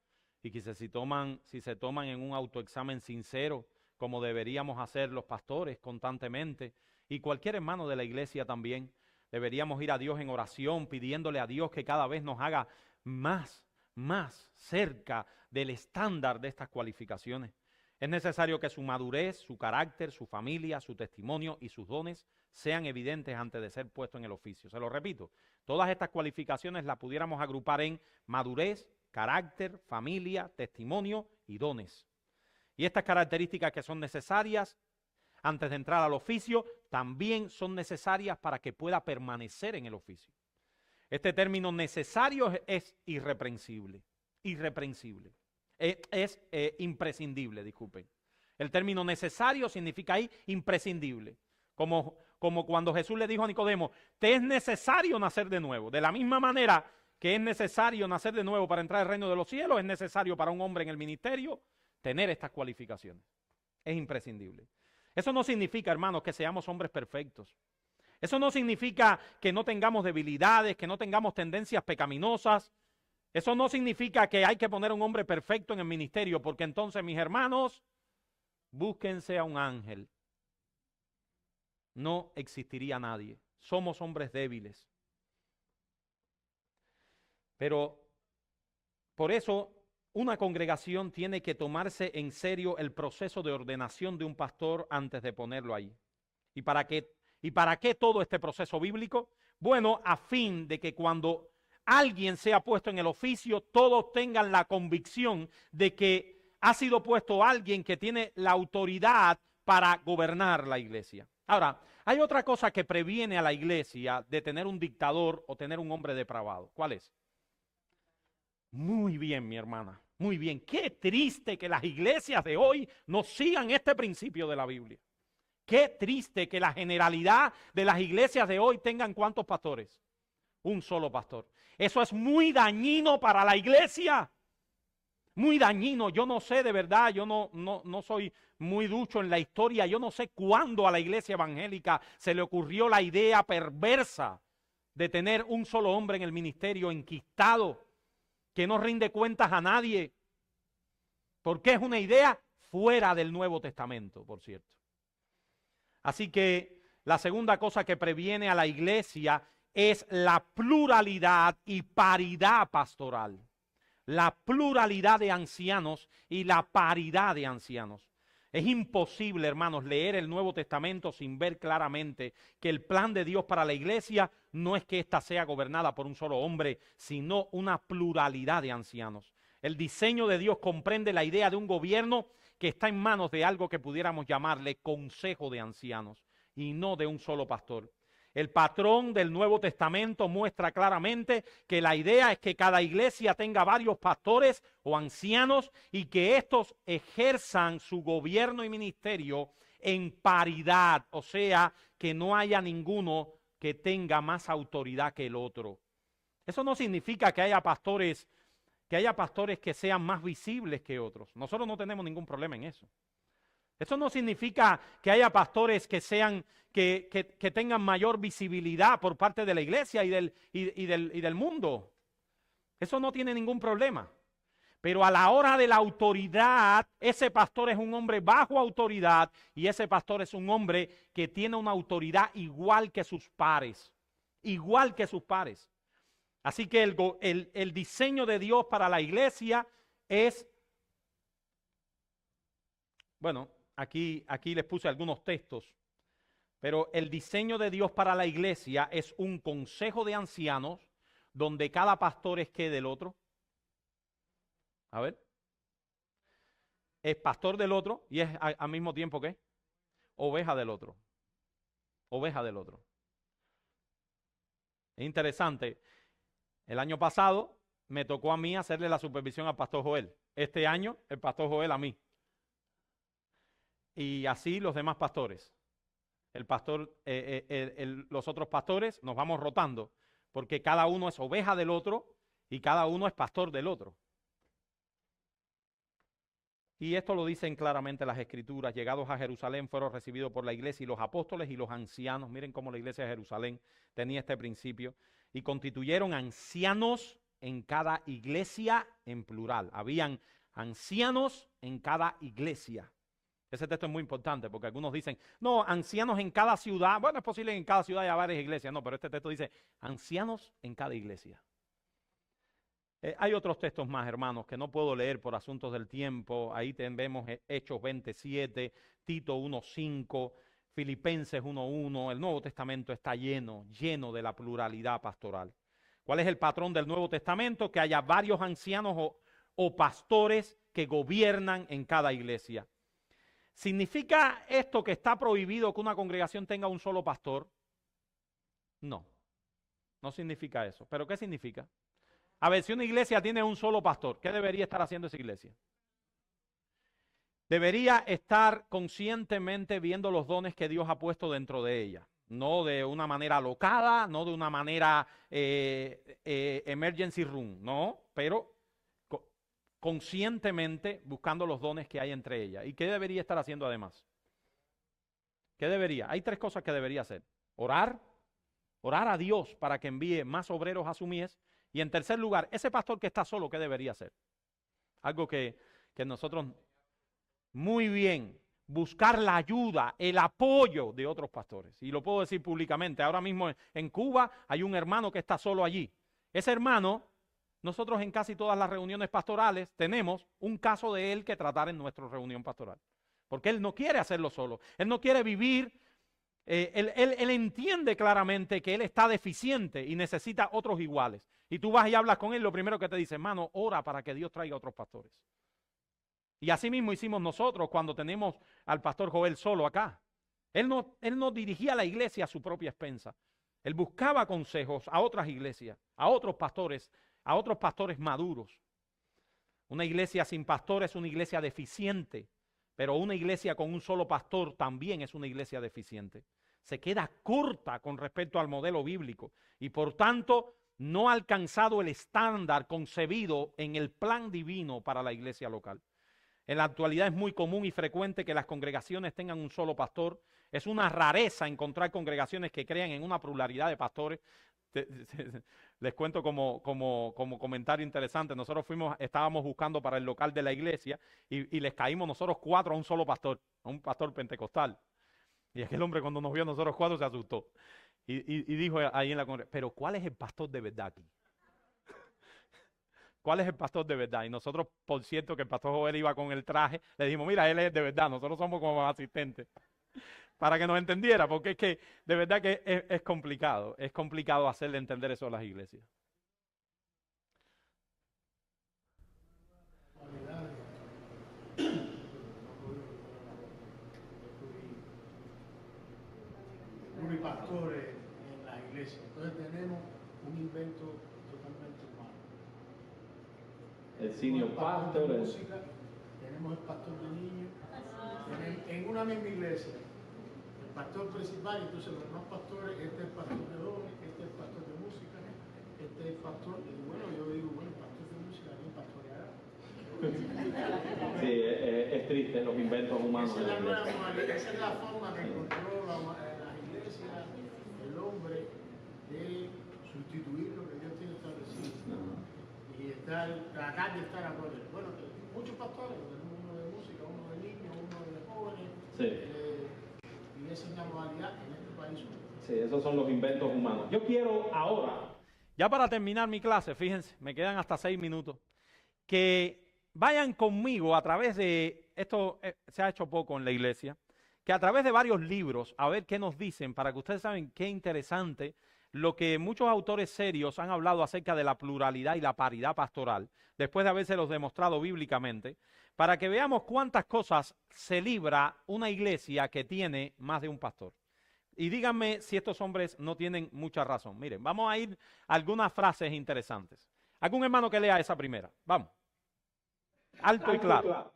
y que si se toman en un autoexamen sincero, como deberíamos hacer los pastores constantemente y cualquier hermano de la iglesia también, deberíamos ir a Dios en oración, pidiéndole a Dios que cada vez nos haga más cerca del estándar de estas cualificaciones. Es necesario que su madurez, su carácter, su familia, su testimonio y sus dones sean evidentes antes de ser puesto en el oficio. Se lo repito, todas estas cualificaciones las pudiéramos agrupar en madurez, carácter, familia, testimonio y dones. Y estas características que son necesarias antes de entrar al oficio, también son necesarias para que pueda permanecer en el oficio. Este término necesario es irreprensible, es imprescindible, disculpen. El término necesario significa ahí imprescindible, como cuando Jesús le dijo a Nicodemo, te es necesario nacer de nuevo. De la misma manera que es necesario nacer de nuevo para entrar al reino de los cielos, es necesario para un hombre en el ministerio tener estas cualificaciones. Es imprescindible. Eso no significa, hermanos, que seamos hombres perfectos. Eso no significa que no tengamos debilidades, que no tengamos tendencias pecaminosas. Eso no significa que hay que poner a un hombre perfecto en el ministerio, porque entonces, mis hermanos, búsquense a un ángel. No existiría nadie. somos hombres débiles. Pero por eso una congregación tiene que tomarse en serio el proceso de ordenación de un pastor antes de ponerlo ahí. ¿Y para qué todo este proceso bíblico? Bueno, a fin de que cuando alguien sea puesto en el oficio, todos tengan la convicción de que ha sido puesto alguien que tiene la autoridad para gobernar la iglesia. Ahora, hay otra cosa que previene a la iglesia de tener un dictador o tener un hombre depravado. ¿Cuál es? Muy bien, mi hermana, muy bien. Qué triste que las iglesias de hoy no sigan este principio de la Biblia. Qué triste que la generalidad de las iglesias de hoy tengan ¿cuántos pastores? Un solo pastor. Eso es muy dañino para la iglesia. Muy dañino. Yo no sé de verdad, yo no soy muy ducho en la historia. Yo no sé cuándo a la iglesia evangélica se le ocurrió la idea perversa de tener un solo hombre en el ministerio enquistado, que no rinde cuentas a nadie. Porque es una idea fuera del Nuevo Testamento, por cierto. Así que la segunda cosa que previene a la iglesia es la pluralidad y paridad pastoral. La pluralidad de ancianos y la paridad de ancianos. Es imposible, hermanos, leer el Nuevo Testamento sin ver claramente que el plan de Dios para la iglesia no es que ésta sea gobernada por un solo hombre, sino una pluralidad de ancianos. El diseño de Dios comprende la idea de un gobierno que está en manos de algo que pudiéramos llamarle consejo de ancianos y no de un solo pastor. El patrón del Nuevo Testamento muestra claramente que la idea es que cada iglesia tenga varios pastores o ancianos y que estos ejerzan su gobierno y ministerio en paridad, o sea, que no haya ninguno que tenga más autoridad que el otro. Eso no significa que haya pastores que sean más visibles que otros. Nosotros no tenemos ningún problema en eso. Eso no significa que haya pastores que tengan mayor visibilidad por parte de la iglesia y del mundo. Eso no tiene ningún problema. Pero a la hora de la autoridad, ese pastor es un hombre bajo autoridad y ese pastor es un hombre que tiene una autoridad igual que sus pares. Igual que sus pares. Así que el diseño de Dios para la iglesia es, bueno, aquí les puse algunos textos, pero el diseño de Dios para la iglesia es un consejo de ancianos donde cada pastor es ¿qué del otro? A ver. Es pastor del otro y es al mismo tiempo ¿qué? Oveja del otro. Oveja del otro. Es interesante. El año pasado me tocó a mí hacerle la supervisión al pastor Joel. Este año el pastor Joel a mí. Y así los demás pastores. Los otros pastores nos vamos rotando porque cada uno es oveja del otro y cada uno es pastor del otro. Y esto lo dicen claramente las Escrituras. Llegados a Jerusalén fueron recibidos por la iglesia y los apóstoles y los ancianos. Miren cómo la iglesia de Jerusalén tenía este principio. Y constituyeron ancianos en cada iglesia en plural. Habían ancianos en cada iglesia. Ese texto es muy importante porque algunos dicen, no, ancianos en cada ciudad. Bueno, es posible que en cada ciudad haya varias iglesias. No, pero este texto dice, ancianos en cada iglesia. Hay otros textos más, hermanos, que no puedo leer por asuntos del tiempo. Ahí vemos Hechos 27, Tito 1:5, Filipenses 1:1. El Nuevo Testamento está lleno de la pluralidad pastoral. ¿Cuál es el patrón del Nuevo Testamento? Que haya varios ancianos o pastores que gobiernan en cada iglesia. ¿Significa esto que está prohibido que una congregación tenga un solo pastor? No, no significa eso. ¿Pero qué significa? A ver, si una iglesia tiene un solo pastor, ¿qué debería estar haciendo esa iglesia? Debería estar conscientemente viendo los dones que Dios ha puesto dentro de ella. No de una manera alocada, no de una manera emergency room, no, pero conscientemente buscando los dones que hay entre ellas. ¿Y qué debería estar haciendo además? ¿Qué debería? Hay tres cosas que debería hacer. Orar a Dios para que envíe más obreros a su mies. Y en tercer lugar, ese pastor que está solo, ¿qué debería hacer? Algo que nosotros, muy bien, buscar la ayuda, el apoyo de otros pastores. Y lo puedo decir públicamente. Ahora mismo en Cuba hay un hermano que está solo allí. Ese hermano, nosotros en casi todas las reuniones pastorales tenemos un caso de él que tratar en nuestra reunión pastoral. Porque él no quiere hacerlo solo. Él no quiere vivir. Él entiende claramente que él está deficiente y necesita otros iguales. Y tú vas y hablas con él, lo primero que te dice, hermano, ora para que Dios traiga otros pastores. Y así mismo hicimos nosotros cuando tenemos al pastor Joel solo acá. Él no dirigía la iglesia a su propia expensa. Él buscaba consejos a otras iglesias, a otros pastores maduros. Una iglesia sin pastor es una iglesia deficiente, pero una iglesia con un solo pastor también es una iglesia deficiente. Se queda corta con respecto al modelo bíblico y por tanto no ha alcanzado el estándar concebido en el plan divino para la iglesia local. En la actualidad es muy común y frecuente que las congregaciones tengan un solo pastor. Es una rareza encontrar congregaciones que crean en una pluralidad de pastores. Les cuento como comentario interesante. Nosotros estábamos buscando para el local de la iglesia y les caímos nosotros 4 a un solo pastor, a un pastor pentecostal. Y aquel hombre cuando nos vio a nosotros 4 se asustó. Y dijo ahí en la congregación, pero ¿cuál es el pastor de verdad aquí? ¿Cuál es el pastor de verdad? Y nosotros, por cierto, que el pastor Joel iba con el traje, le dijimos, mira, él es de verdad, nosotros somos como asistentes. Para que nos entendiera, porque es que de verdad que es complicado hacerle entender eso a las iglesias. Pluripastores en las iglesias. Entonces tenemos un invento totalmente humano. El senior pastor, de música, tenemos el pastor de niños, en una misma iglesia. El pastor principal, entonces los demás pastores, este es el pastor de dones, este es el pastor de música, este es el pastor, y bueno, yo digo, bueno, el pastor de música, ¿quién pastoreará? Sí, es triste los inventos humanos. Esa es la nueva modalidad, esa es la forma que encontró las iglesias, el hombre, de sustituir lo que Dios tiene establecido. Y tratar de estar acorde. Bueno, muchos pastores, tenemos uno de música, uno de niños, uno de jóvenes. Sí. Y esa es la modalidad en este país. Sí, esos son los inventos humanos. Yo quiero ahora, ya para terminar mi clase, fíjense, me quedan hasta 6 minutos, que vayan conmigo a través de, esto se ha hecho poco en la iglesia, que a través de varios libros, a ver qué nos dicen, para que ustedes saben qué interesante lo que muchos autores serios han hablado acerca de la pluralidad y la paridad pastoral, después de habérselos demostrado bíblicamente, para que veamos cuántas cosas se libra una iglesia que tiene más de un pastor. Y díganme si estos hombres no tienen mucha razón. Miren, vamos a ir a algunas frases interesantes. ¿Algún hermano que lea esa primera? Vamos. Alto y claro.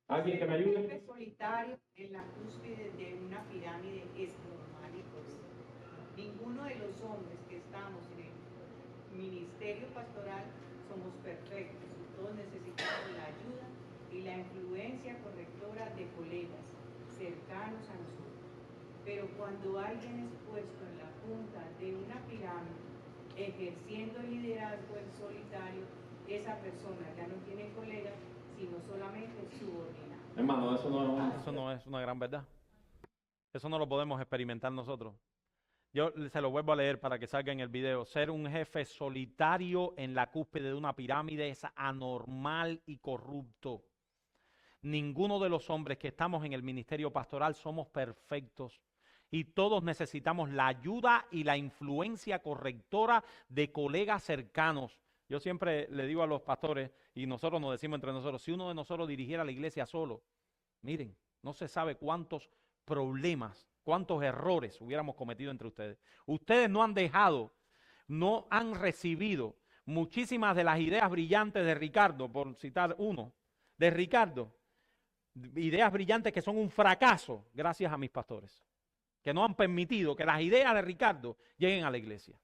¿Alguien que me ayude? Un jefe solitario en la cúspide de una pirámide es normal y posible. Ninguno de los hombres que estamos en el ministerio pastoral somos perfectos y todos necesitamos la ayuda y la influencia correctora de colegas cercanos a nosotros. Pero cuando alguien es puesto en la punta de una pirámide, ejerciendo el liderazgo en solitario, esa persona ya no tiene colegas, sino solamente subordinado. Hermano, eso no es una gran verdad. Eso no lo podemos experimentar nosotros. Yo se lo vuelvo a leer para que salga en el video. Ser un jefe solitario en la cúspide de una pirámide es anormal y corrupto. Ninguno de los hombres que estamos en el ministerio pastoral somos perfectos. Y todos necesitamos la ayuda y la influencia correctora de colegas cercanos. Yo siempre le digo a los pastores, y nosotros nos decimos entre nosotros, si uno de nosotros dirigiera la iglesia solo, miren, no se sabe cuántos problemas, cuántos errores hubiéramos cometido entre ustedes. Ustedes no han recibido muchísimas de las ideas brillantes de Ricardo, por citar uno, de Ricardo, ideas brillantes que son un fracaso gracias a mis pastores, que no han permitido que las ideas de Ricardo lleguen a la iglesia.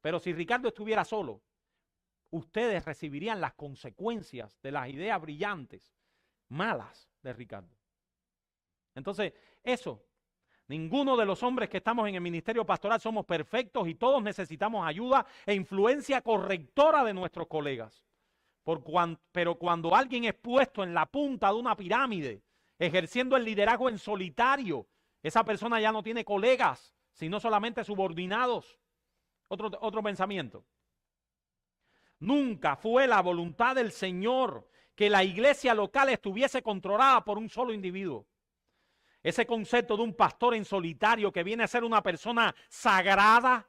Pero si Ricardo estuviera solo, ustedes recibirían las consecuencias de las ideas brillantes, malas de Ricardo. Entonces, ninguno de los hombres que estamos en el ministerio pastoral somos perfectos y todos necesitamos ayuda e influencia correctora de nuestros colegas. Pero cuando alguien es puesto en la punta de una pirámide, ejerciendo el liderazgo en solitario, esa persona ya no tiene colegas, sino solamente subordinados. Otro pensamiento. Nunca fue la voluntad del Señor que la iglesia local estuviese controlada por un solo individuo. Ese concepto de un pastor en solitario que viene a ser una persona sagrada,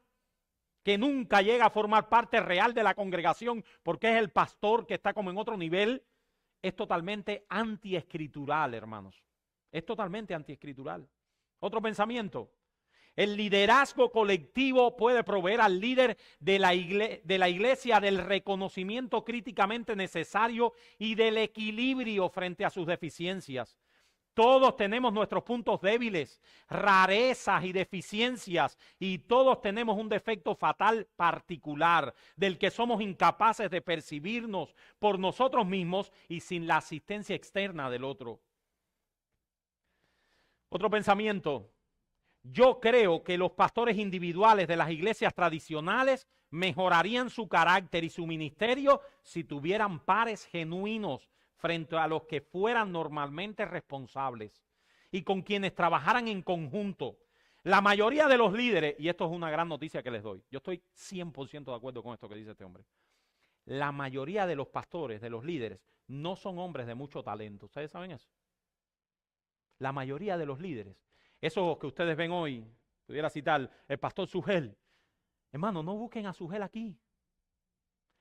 que nunca llega a formar parte real de la congregación porque es el pastor que está como en otro nivel, es totalmente antiescritural, hermanos. Es totalmente antiescritural. Otro pensamiento. El liderazgo colectivo puede proveer al líder de la iglesia del reconocimiento críticamente necesario y del equilibrio frente a sus deficiencias. Todos tenemos nuestros puntos débiles, rarezas y deficiencias, y todos tenemos un defecto fatal particular del que somos incapaces de percibirnos por nosotros mismos y sin la asistencia externa del otro. Otro pensamiento. Yo creo que los pastores individuales de las iglesias tradicionales mejorarían su carácter y su ministerio si tuvieran pares genuinos frente a los que fueran normalmente responsables y con quienes trabajaran en conjunto. La mayoría de los líderes, y esto es una gran noticia que les doy, yo estoy 100% de acuerdo con esto que dice este hombre. La mayoría de los pastores, de los líderes, no son hombres de mucho talento. ¿Ustedes saben eso? La mayoría de los líderes. Eso que ustedes ven hoy, pudiera citar el pastor Sugel. Hermano, no busquen a Sugel aquí.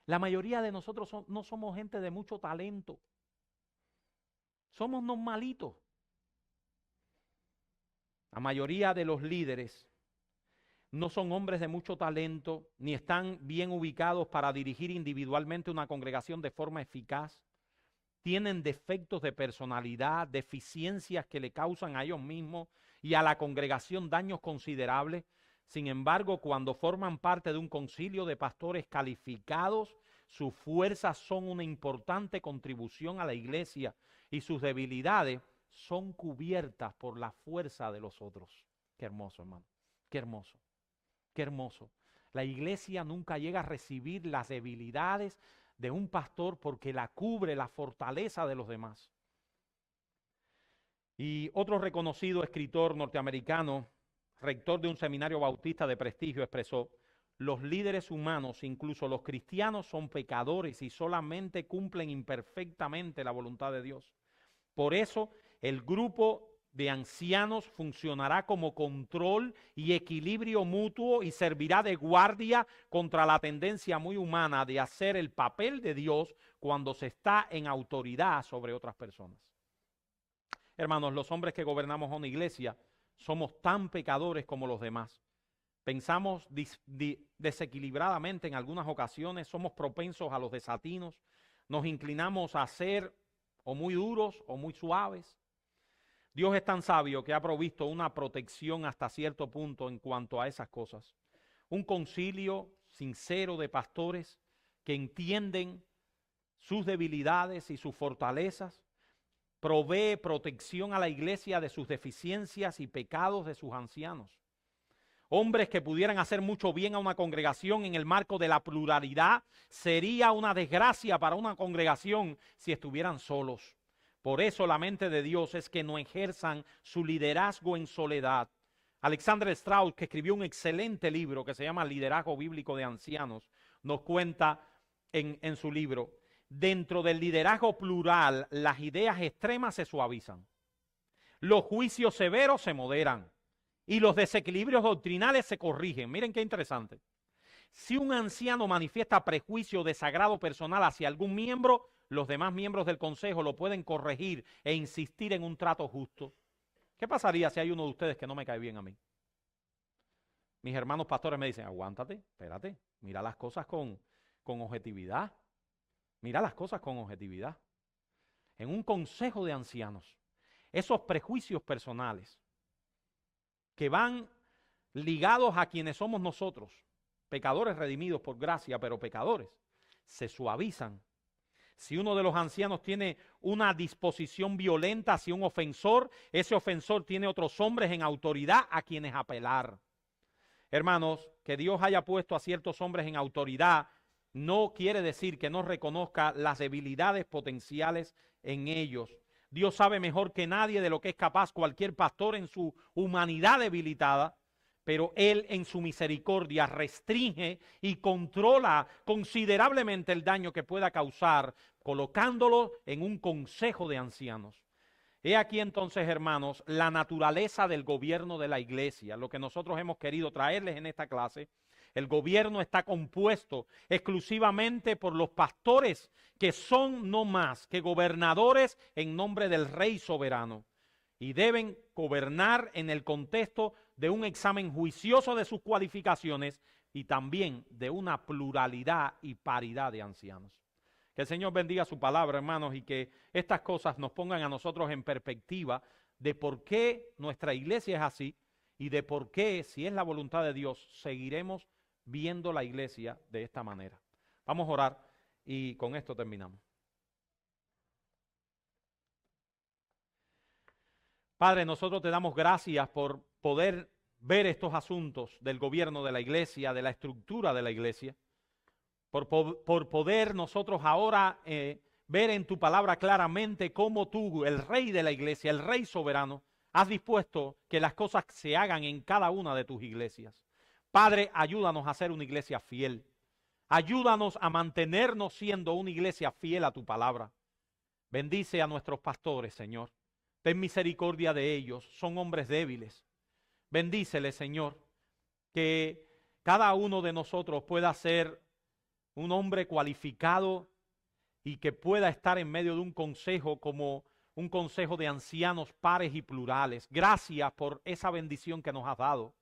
La mayoría de nosotros no somos gente de mucho talento. Somos normalitos. La mayoría de los líderes no son hombres de mucho talento, ni están bien ubicados para dirigir individualmente una congregación de forma eficaz. Tienen defectos de personalidad, deficiencias que le causan a ellos mismos y a la congregación daños considerables. Sin embargo, cuando forman parte de un concilio de pastores calificados, sus fuerzas son una importante contribución a la iglesia y sus debilidades son cubiertas por la fuerza de los otros. Qué hermoso, hermano. Qué hermoso. Qué hermoso. La iglesia nunca llega a recibir las debilidades de un pastor porque la cubre la fortaleza de los demás. Y otro reconocido escritor norteamericano, rector de un seminario bautista de prestigio, expresó: los líderes humanos, incluso los cristianos, son pecadores y solamente cumplen imperfectamente la voluntad de Dios. Por eso, el grupo de ancianos funcionará como control y equilibrio mutuo y servirá de guardia contra la tendencia muy humana de hacer el papel de Dios cuando se está en autoridad sobre otras personas. Hermanos, los hombres que gobernamos una iglesia somos tan pecadores como los demás. Pensamos desequilibradamente en algunas ocasiones, somos propensos a los desatinos, nos inclinamos a ser o muy duros o muy suaves. Dios es tan sabio que ha provisto una protección hasta cierto punto en cuanto a esas cosas. Un concilio sincero de pastores que entienden sus debilidades y sus fortalezas, provee protección a la iglesia de sus deficiencias y pecados de sus ancianos. Hombres que pudieran hacer mucho bien a una congregación en el marco de la pluralidad, sería una desgracia para una congregación si estuvieran solos. Por eso la mente de Dios es que no ejerzan su liderazgo en soledad. Alexander Strauss, que escribió un excelente libro que se llama Liderazgo Bíblico de Ancianos, nos cuenta en su libro: dentro del liderazgo plural, las ideas extremas se suavizan, los juicios severos se moderan y los desequilibrios doctrinales se corrigen. Miren qué interesante. Si un anciano manifiesta prejuicio o desagrado personal hacia algún miembro, los demás miembros del consejo lo pueden corregir e insistir en un trato justo. ¿Qué pasaría si hay uno de ustedes que no me cae bien a mí? Mis hermanos pastores me dicen: aguántate, espérate, mira las cosas con objetividad. Mira las cosas con objetividad. En un consejo de ancianos, esos prejuicios personales que van ligados a quienes somos nosotros, pecadores redimidos por gracia, pero pecadores, se suavizan. Si uno de los ancianos tiene una disposición violenta hacia un ofensor, ese ofensor tiene otros hombres en autoridad a quienes apelar. Hermanos, que Dios haya puesto a ciertos hombres en autoridad no quiere decir que no reconozca las debilidades potenciales en ellos. Dios sabe mejor que nadie de lo que es capaz cualquier pastor en su humanidad debilitada, pero Él en su misericordia restringe y controla considerablemente el daño que pueda causar, colocándolo en un consejo de ancianos. He aquí entonces, hermanos, la naturaleza del gobierno de la iglesia, lo que nosotros hemos querido traerles en esta clase. El gobierno está compuesto exclusivamente por los pastores, que son no más que gobernadores en nombre del Rey soberano, y deben gobernar en el contexto de un examen juicioso de sus cualificaciones y también de una pluralidad y paridad de ancianos. Que el Señor bendiga su palabra, hermanos, y que estas cosas nos pongan a nosotros en perspectiva de por qué nuestra iglesia es así y de por qué, si es la voluntad de Dios, seguiremos viendo la iglesia de esta manera. Vamos a orar y con esto terminamos. Padre, nosotros te damos gracias por poder ver estos asuntos del gobierno de la iglesia, de la estructura de la iglesia, por poder nosotros ahora ver en tu palabra claramente cómo tú, el Rey de la iglesia, el Rey soberano, has dispuesto que las cosas se hagan en cada una de tus iglesias. Padre, ayúdanos a ser una iglesia fiel. Ayúdanos a mantenernos siendo una iglesia fiel a tu palabra. Bendice a nuestros pastores, Señor. Ten misericordia de ellos, son hombres débiles. Bendíceles, Señor, que cada uno de nosotros pueda ser un hombre cualificado y que pueda estar en medio de un consejo como un consejo de ancianos pares y plurales. Gracias por esa bendición que nos has dado.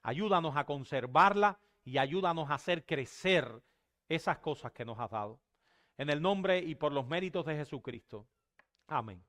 Ayúdanos a conservarla y ayúdanos a hacer crecer esas cosas que nos has dado. En el nombre y por los méritos de Jesucristo. Amén.